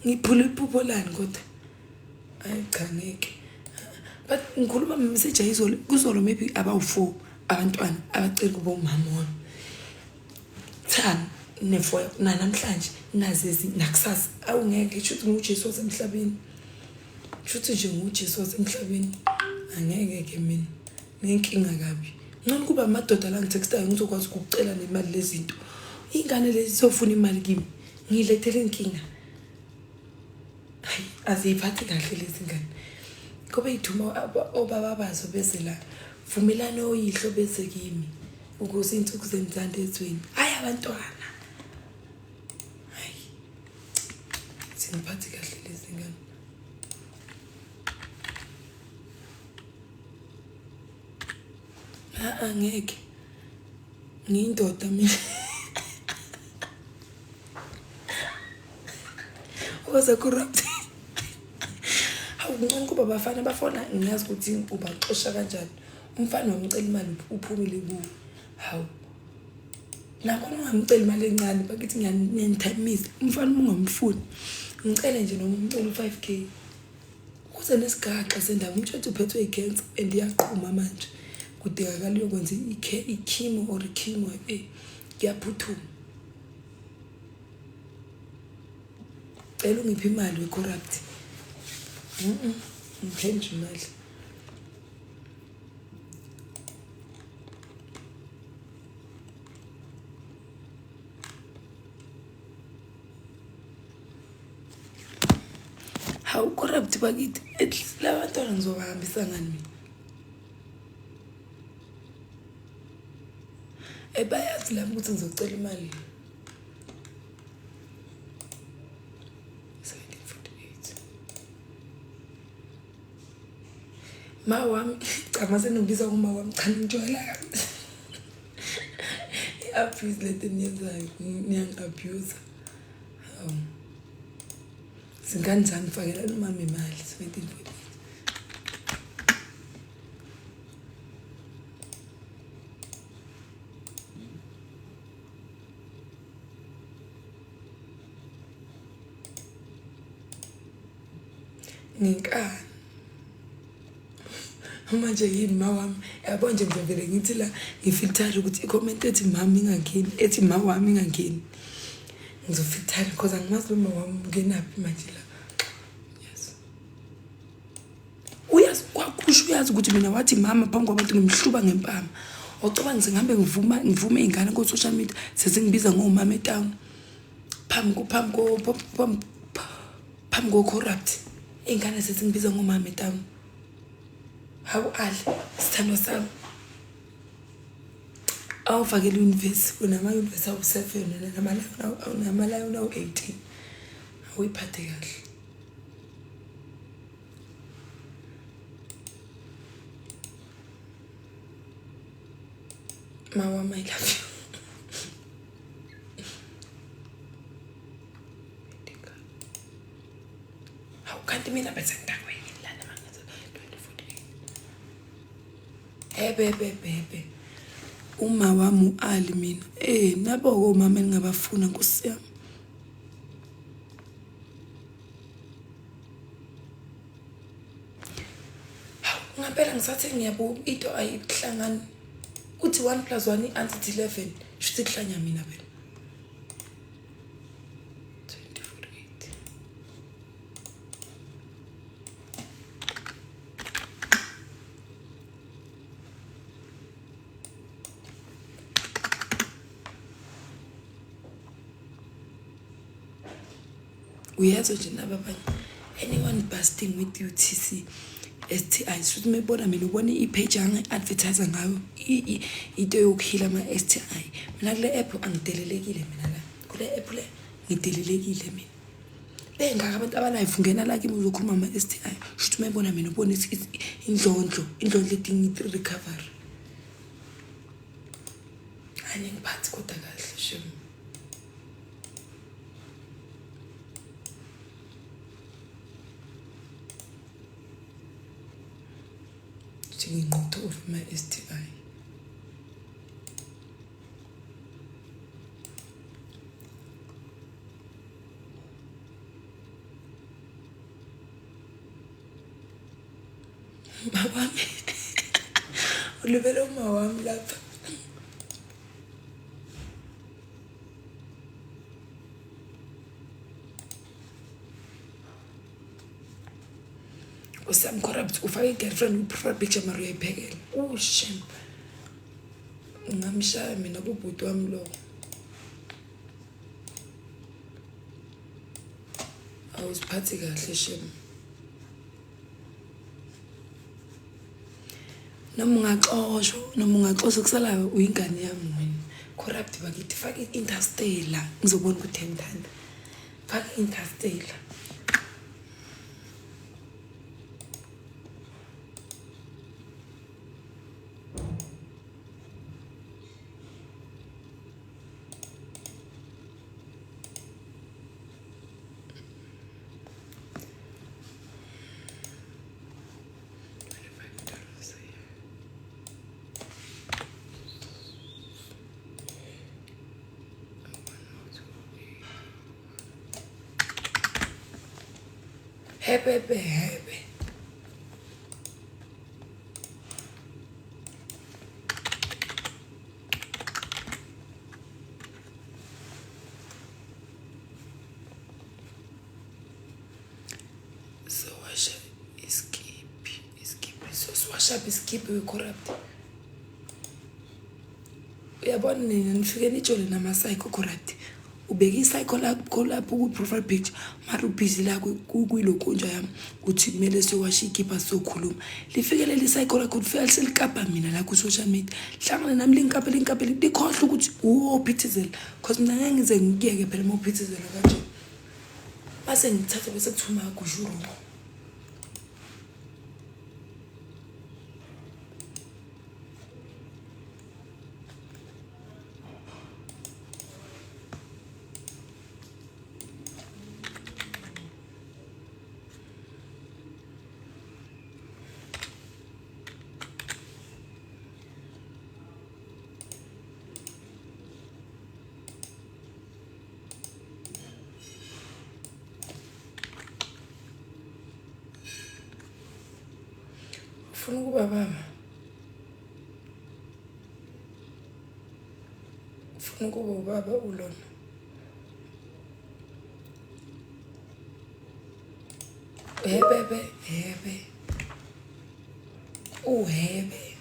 ngiphula iphupho lani kodwa hayi cha ngeke but ngikhuluma message ayizolo kuzolo maybe abawu4 abantwana abacela kuba umama wami thani nefoya namhlanje nazezi nakusasa awungeke kusho ukuthi nguJesu wasemhlabeni kusho nje nguJesu wasemhlabeni angeke ke mina nenkinga kabi ngani kuba amadoda la ngitextayo ngizokwazi ukucela nemali lezinto ingane lezi zofuna imali kimi ngilethele inkinga hayi aziphathi kahle lezi ngane kube ithuma obaba bazo beze la vumelane oyihlo beze kimi ukuze insuku zemzande ezweni hayi abantwana hayi singiphathi kahle lezi ngane angeke ngiyindoda mina waze corrupt awuncane kuba bafana bafona ngiyazi ukuthi ubaxosha kanjani umfana wamcela imali uphumile kuwo hawu nakho ungamcela imali encane bakithi ngiyanithambisa umfana ungamfuni ngicela nje noma umcela u5k kuze nesigaxa sendaba umthetho uphethwe icancer and iyaqhuma manje kudingakala ukwenza ichemo or chemo ngiyaphuthuma cela ungiphe imali wecorrupt ngiphenje imali hawu corrupt bakithi labantwana ngizobahambisa ngani mina bayazi lapho ukuthi ngizocela imali 1748 ma wami cha mase ngibiza uma wami cha ngithola i-abuse lento niyenzayo niyang-abuse singanjani ngifakela nomama imali 1748 ngikani manje yini mawami yabo nje ngivele ngithi la ngifilter ukuthi icomment ethi mama ingangeni ethi mama wami ingangeni ngizofilter because angimazi mama wami ngenaphi manje la yes uyazi kwakusho uyazi ukuthi mina wathi mama phambi kwabantu ngimhluba ngempama ocoba ngisengambe ngivume ingane ku social media sezingibiza ngomama etown phambi ko corrupt ingane sezingibiza ngomama etown hawu ali sithando sami awufakela university unama university awu7 namalayo nawu 18 awuyiphathe kahle mama I love you hawu kanti mina bese ngidakweni lana mangaze 2048 ebe uma wami ali mina nabo omama engabafuna Nkosi yami ngaphela ngisathi ngiyabuka into ayihlangani uthi 1 + 1 = 11 shuthi kuhlanya mina phela 2048 uyazo nje nababanye anyone busting with UTC STI should mebona mina ubone ipage yange advertise ngayo into yokuhila ama STI mina kule app angidelelekile mina la kule app le ngidelelekile mina bengaka abantu abalive ungena la kimi uzokhuluma ama STI should mebona mina ubone indlondlo edinga recovery anye ngiphathi kodwa kahle shem ngingqotho of my STI Mawami. Ulibele umawami lapha. Usam corrupt ufake girlfriend uprefer picture mara uyayiphekela. Shame. Ngamshaya mina kubhuti wami lo. Awusiphathi kahle shame. Noma ungaxoshwa kusala uyingane yami wena. Corrupt bakithi fake Interstellar ngizobona ukuthi ngithanda. Fake Interstellar. Hebe. So washa iskipi. So washa iskipi we corrupt. Uyabona nina nifike nitshole nama psycho corrupt. Ubeka icycle lapho ku profile picture mara ubhizi la kuyiloko nje yami uthi kumele siyowasha igipa sokhuluma lifikele icycle lakho ufika selikapa mina la ku social media hlangana nami linkapa likhohle ukuthi uphithizela because mina ngeke ngize ngiyeke phela uma uphithizela kanje base ngithatha bese kuthuma akushuru. Ufuna ukuba baba. Ufuna ukuba ubaba ulona. Hebe. Uhebe.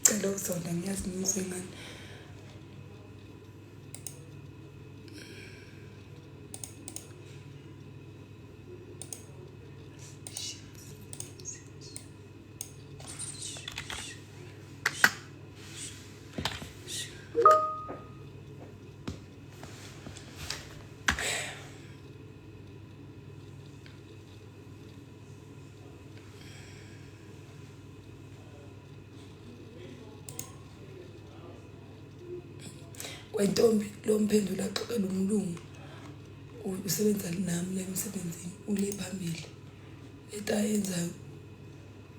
Cela uzonda ngiyazi nize ngani. Wentombi lo mphendula xoxela umlungu usebenza nami la emsebenzini ule phambili eta yenza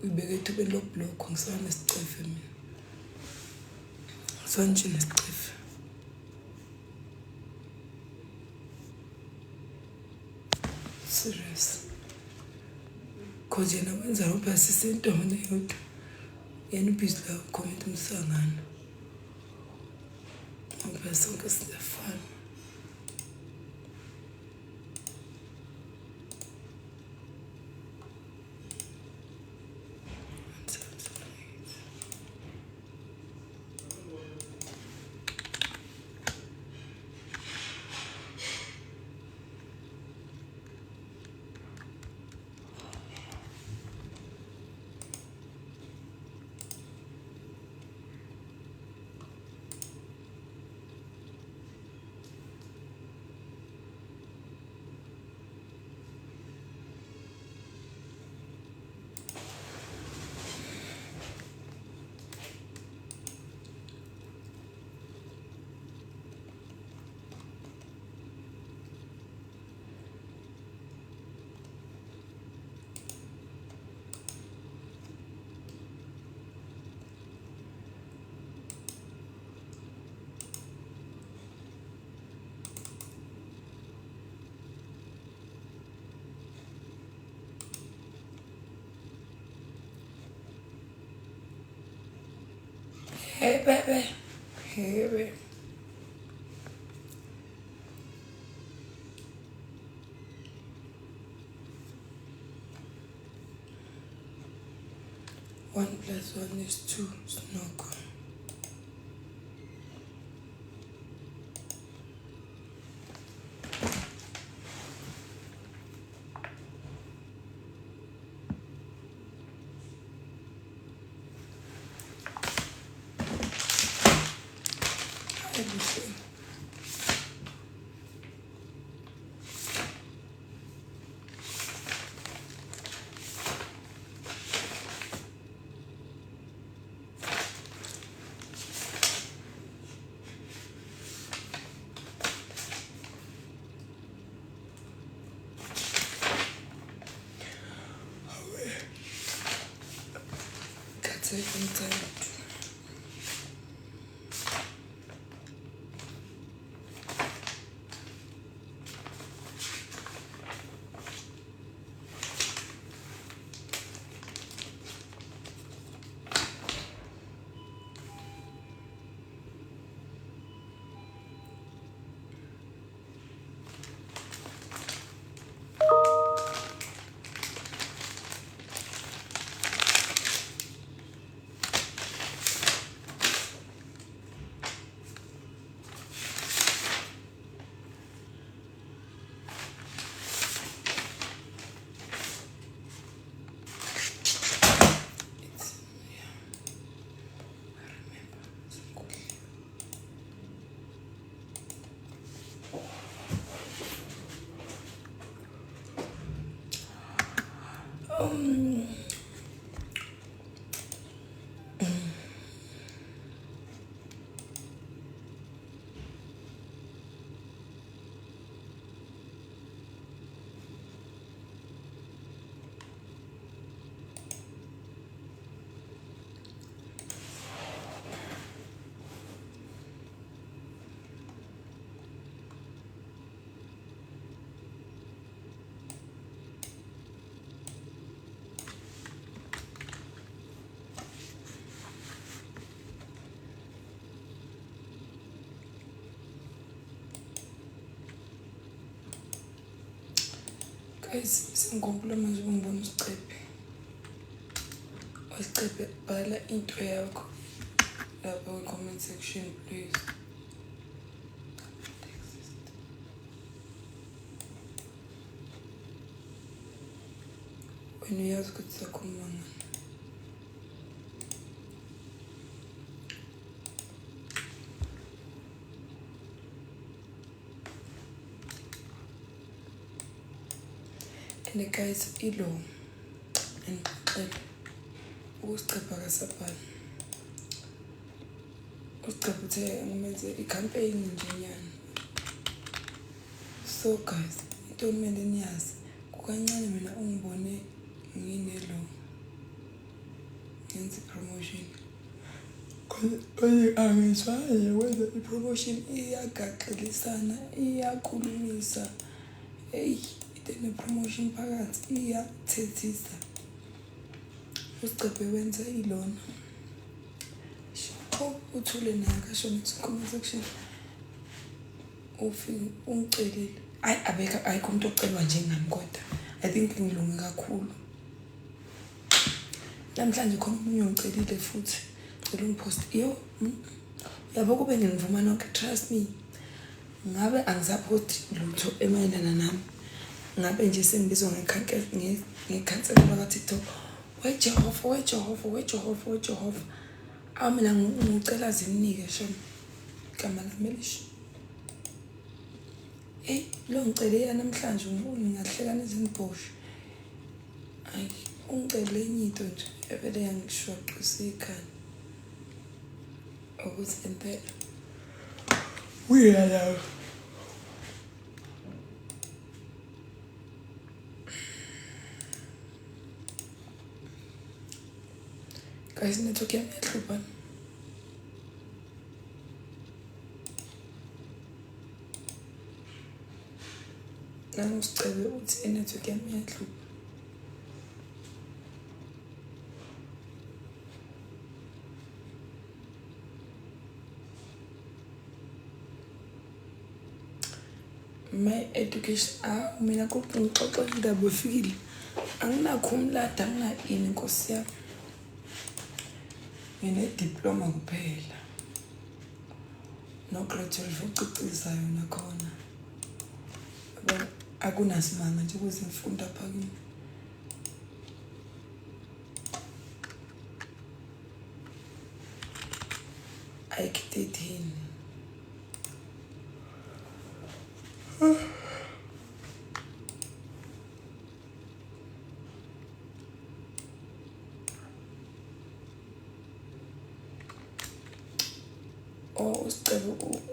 ubeke ethubeni lokublock ngisana nesicefe mina sonje nesicefe serious cause yena wenza robha sisentona yodwa yena ubhizi la comment umsangana sonke siyafana. Hey, baby. Hey, baby. One plus one is 2. Snook. Everything. That's it. Guys, sengikhumbula manje ungibona usicephe bhala into yakho lapha kwi-comment section please. Wena uyazi ukuthi siyakhuluma ngani. And guys, ilo and usicepha kasabhali. Usicepha uthe ngumenze i-campaign njenyana. So guys, into kumele niyazi kukancane mina ungibone nginelo ngenza promotion. Kodwa angizwayo wenza i-promotion iyagaxilisana, iyakhulumisa. Hey, ne-promotion phakathi iyathethisa. Usicephe wenza ilona. Uthule naye kasho nethi comment section. Ufike ungicelile. Abeka ayikho umuntu ocelwa njengami kodwa. I think ngilunge kakhulu. Namhlanje khona umunye ungicelile futhi. Cela ungipost. Yabo kube nginivuma nonke, trust me. Ngabe angisapost lutho emayelana nami. Ngabe nje sengibizwa ngekhansela la TikTok. Wejehova. Mina ngicela zinike shona. Igama lami elisho. Lo ngicele namhlanje ngingahleka nezindibhosho. Ayi, ungicele enye into nje evele yangishoqisa ikhanda. Ukuthi impela uyala. Guys, network yami iyahlupha. Usicebe uthi i-network yami iyahlupha. my education mina ngixoxa indaba efikile anginakho umlada angina inkosi yami ngine-diploma kuphela no grade 12 ucicizayo nakhona akunasimanga nje kwezemfundo apha kimi ayikithethini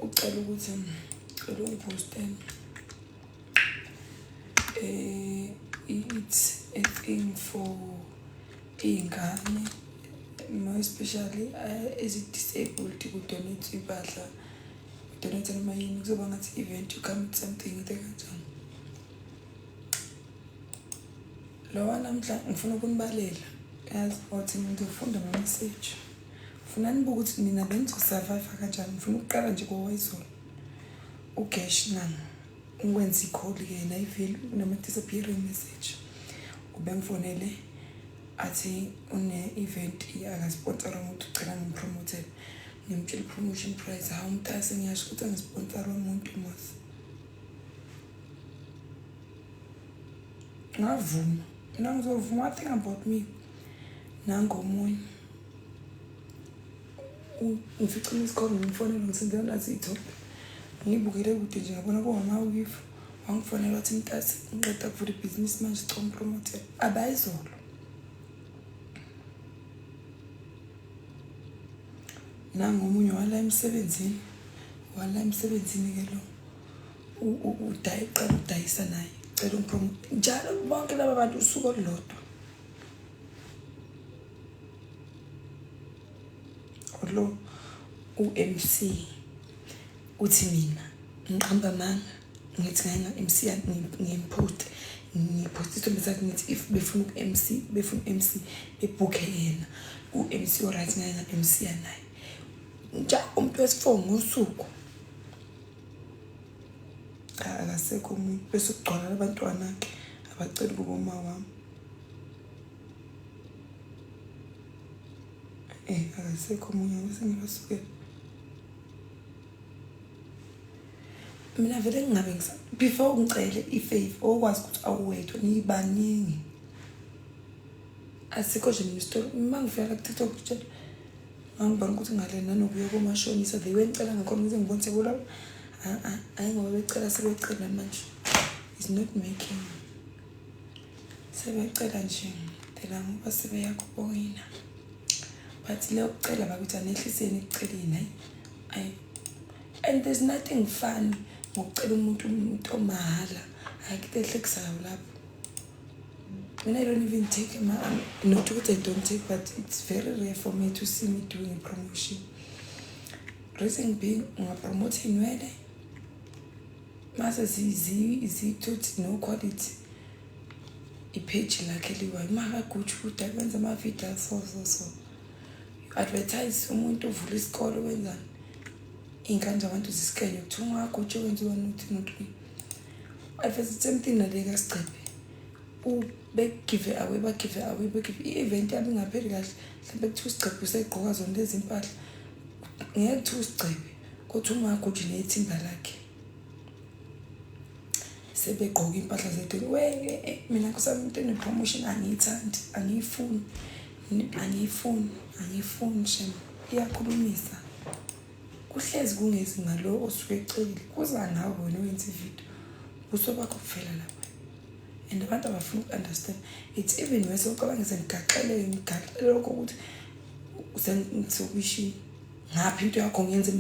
ucela ukuthi ngicela ungiposteni it's a thing for iy'ngane more especially ezi-disabled kudonate impahla kudonate noma yini kuzoba ngathi event you come with something into kanjani lowa namhla ngifuna ukunibalela yazi othi ngizofunda nge-message ngifuna nibuke ukuthi mina bengizosurvive kanjani ngifuna ukuqala nje kowayizolo ugash nami ngikwenza i-call yena iveli unama-disappearing message ubengifonele athi une-event akasponsora umuntu ucela ngimpromote ngimtshela i-promotion price hawu umntase ngiyasho ukuthi angisponsora umuntu mos ngavuma mina ngizovuma what thing about me nangomunye ngifica isikole ngimfonela ngisenzela nathi ithop ngibukele kude nje ngabona kuwama uyifu wangifonela wathi mntase ngiqeda kuvula ibhizinisi manje sicela umpromote abayizolo nangomunye wala emsebenzini ke lo udayisa naye cela umpromote njalo bonke laba bantu usuku olulodwa lo uMC uthi mina ngiqamba manga ngithi ngayina MC ngimpost intombi zakhe ngithi if befuna MC bebooke yena uMC alright ngayina MC yanaye nja umuntu wesifo ngosuku akasekho umuntu bese kugcwala abantwana akhe abacela ukuboma wami akasekho umunye bese ngibasuke mina vele ngingabe before ngicele ifavor okwazi ukuthi awuwethu nibaningi asikho nje ministry mangifika ku TikTok nje angibona ukuthi ngale nanokuya komashonisa they wengicela ngakhona ukuthi ngibonise kulo ayingoba becela sebecela manje is not making sebecela nje phela ngoba sebeyakubona but leyo kucela bakuthi anehliseni iceleni hayi and there's nothing fun ngokucela umuntu omahala ayikutehlekisayo lapho mina I don't even take not what I don't take but it's very rare for me to see me doing a promotion reason being promote inwele mase zithuthi no quality ipage lakhe liwayo makagutsha ukuthi akwenza ama video so advertise umuntu uvula isikole wenzani ingane abantu zisikenye ukuthi ungagutsha wenziwa nothi advertise something naleka sicephe give away i-event yami ngapheli kahle mhlawumbe kuthiwa isicephe usegqoka zona lezi impahla ngeke kuthiwa isicephe kodwa ungagutsha nethimba lakhe sebegqoka impahla zethu mina kusami into ne-promotion angiyithandi angiyifuni shem iyakhulumisa kuhlezi kungezi ngalo osuke ecelile kuza ngawe wena wenza ivideo usobakho kufela lapha and abantu abafuna ukunderstand it's even wese ucabangise ngigaxele lokho ukuthi usengisokushi ngaphi into yakho ngiyenze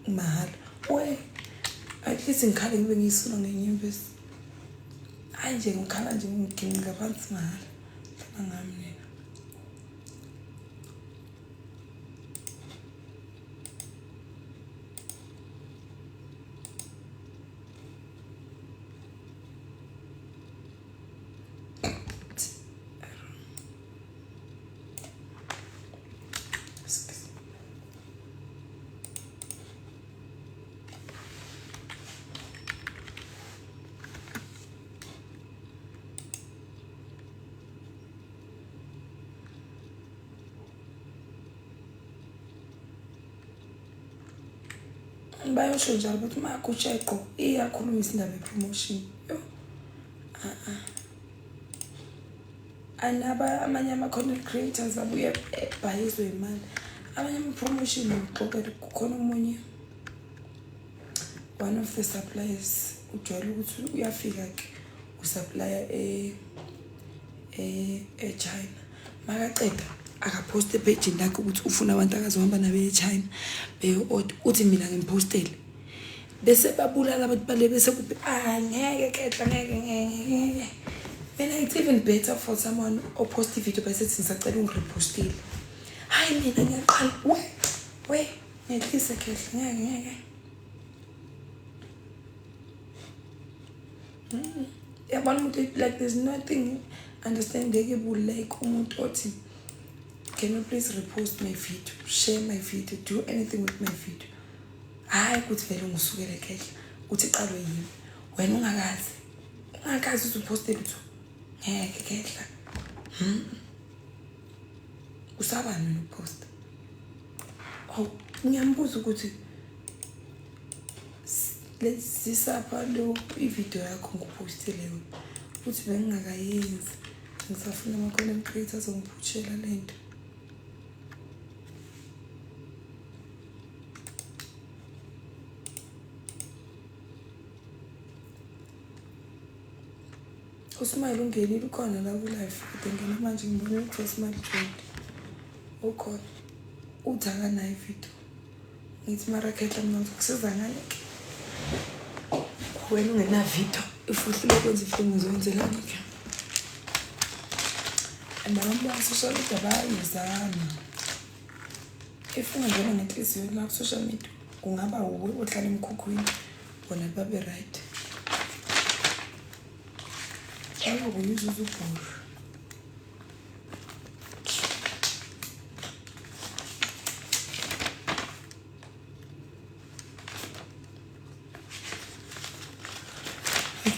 mahala at least ngikhale ngibe ngiyisula ngenyembezi hayi nje ngikhala nje ngiginqa phansi mahala ngami nina bayosho njalo ukuthi makushaqo iyakhulumisa indaba ye-promotion yo anaba amanye ama-content creators abuye ebhayizwe imali abanye ama-promotion uxoxela kukhona omunye one of the suppliers ujwayele ukuthi uyafika-ke usupplier e-China makaceda akaphoste epage lakhe ukuthi ufuna abantu akazohamba nabe e-China beyo-order uthi mina ngimpostele bese babulala abantu bale bese kuphi ngeke Ketla ngeke mina it's even better for someone opost i-video bese sisacela ungirepostile hayi mina ngiyaqala we ngehlise Ketla ngeke yabona umuntu like there's nothing understandable like umuntu othi can you please repost my video, share my video, do anything with my video. Hayi kuthi vele ngisukele Ketla uthi qalwe yini wena ungakazi uposte lutho ngeke Ketla usabani wena upost ngiyambuza ukuthi let's sisapha lo i-video yakho ngipostile uthi bengingakayenzi ngisafuna ama-content creators ongiphushela lento uSmile ungenile ukhona la ku-live ngena manje ngibona ukuthi uSmile joined ukhona uthi akanayo ividiyo ngithi mara Ketla mina ngizokusiza ngani-ke wena ungenavidiyo ifuhlile ukwenza ividiyo ngizoyenzelani-ke and abantu baka-social media bayayizana if ungangena ngenhliziyo la ku-social media kungaba uwe ohlala emkhukhwini bona babe right uyuzuza ubhuru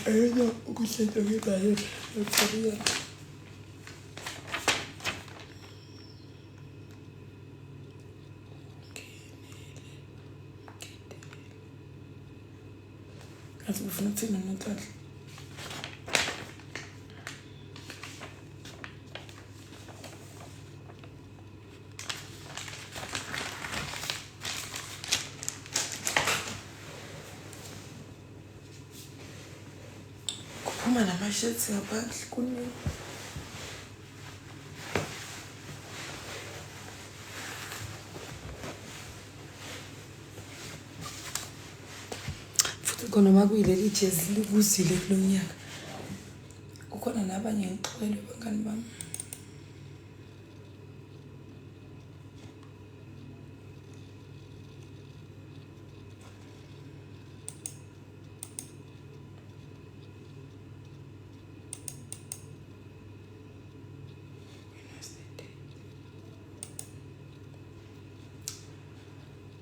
ayena ukuhletha kwebhayela yokuriya kazi ufuna ukuthina noqala kuphuma nama-shirts ngaphandle kuningi futhi khona makuyileli jezi likuzile kulo nyaka kukhona nabanye ngixoxele bangani bami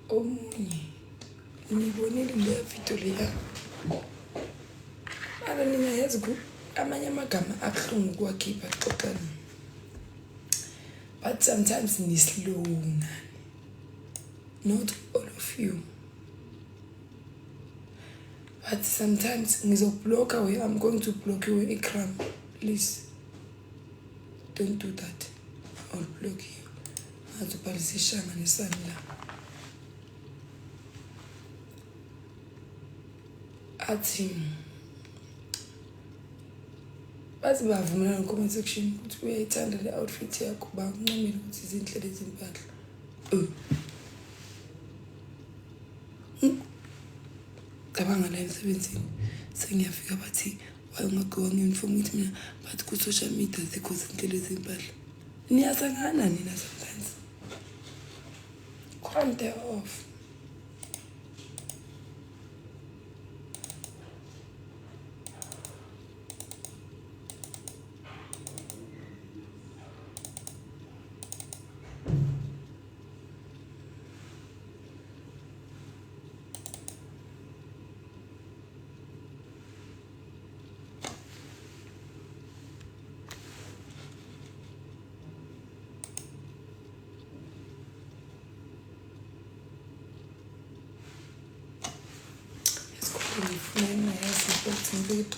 omunye nibonile leya video leya mara ningayazi amanye amagama abuhlungu ukuwakhipha xoxana but sometimes ni-slow nani not all of you but sometimes ngizokublock away I'm going to block you Ikram please don't do that I'll block you azobhalisishanga nesani la athi bathi bavumelana comment section ukuthi uyayithanda le outfit yakho banqamile ukuthi izinhle lezi impahla cabanga la emsebenzini sengiyafika bathi wayengagqoka nge-uniform ukuthi mina bathi ku-social media zikho izinhle lezi impahla niyasangana nina sometimes calm there off ngibeke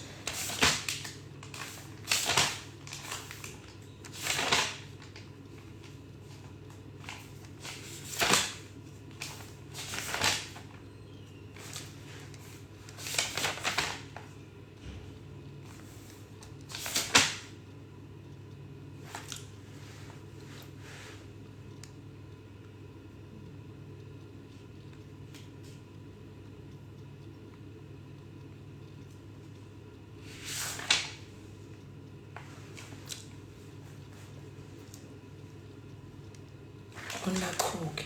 on la croque.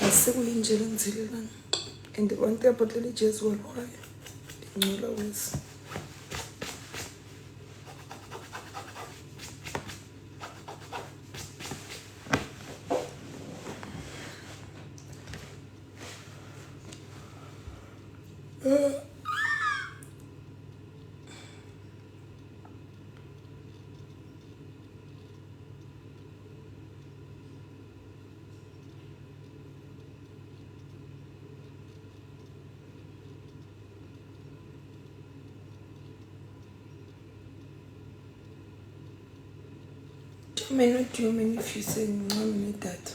Asekuyinjela ngithelelana and abantu yabhodlela ijezi walwayo ngicela wesi What do you mean if you say mom need that?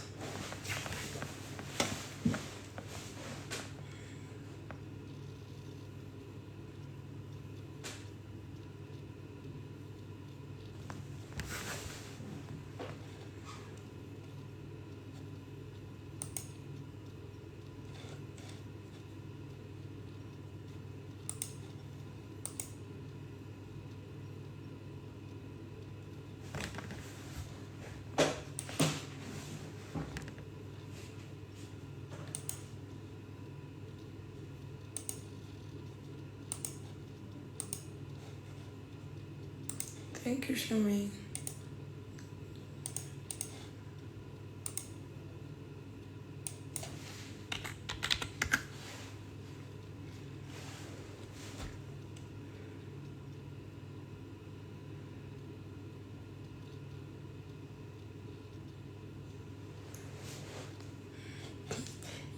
Thank you, Charmaine.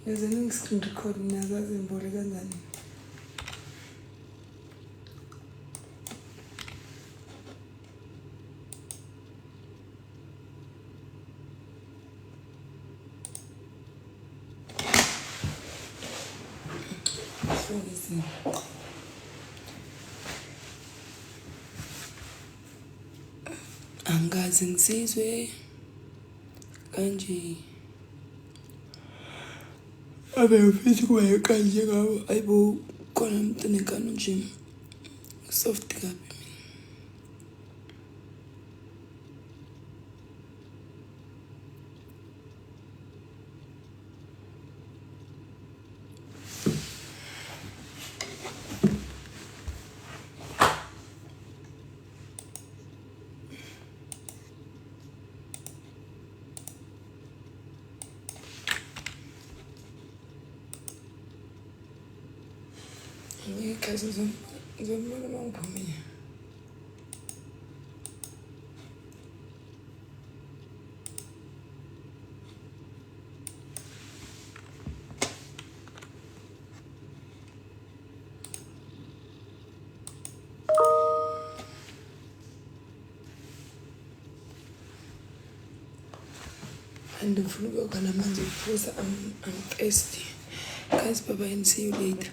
Ngeze ngi-screen record nazazi imbole kanjani. So easy. Angazi ngisizwe kanje. Abe ufisa kuba kanje ngabo ayibo khona umuntu nekano nje soft kabi. Ngikaze zombona mangiphumile. Andifuna ukuyokha namanzi ukuphuza. I'm thirsty. Guys, bye-bye and see you later.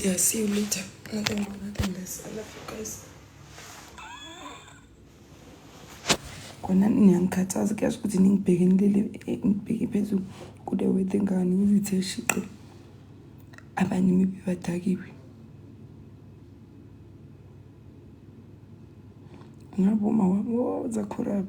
Yeah, see you later. Nothing less. I love you guys. Kona ngiyangikhathaza kuyazi ukuthi ngibheke phezulu kule weather ngani ngizithe shiqe. Abanye maybe badakiwe. Ngabo mama zakhora.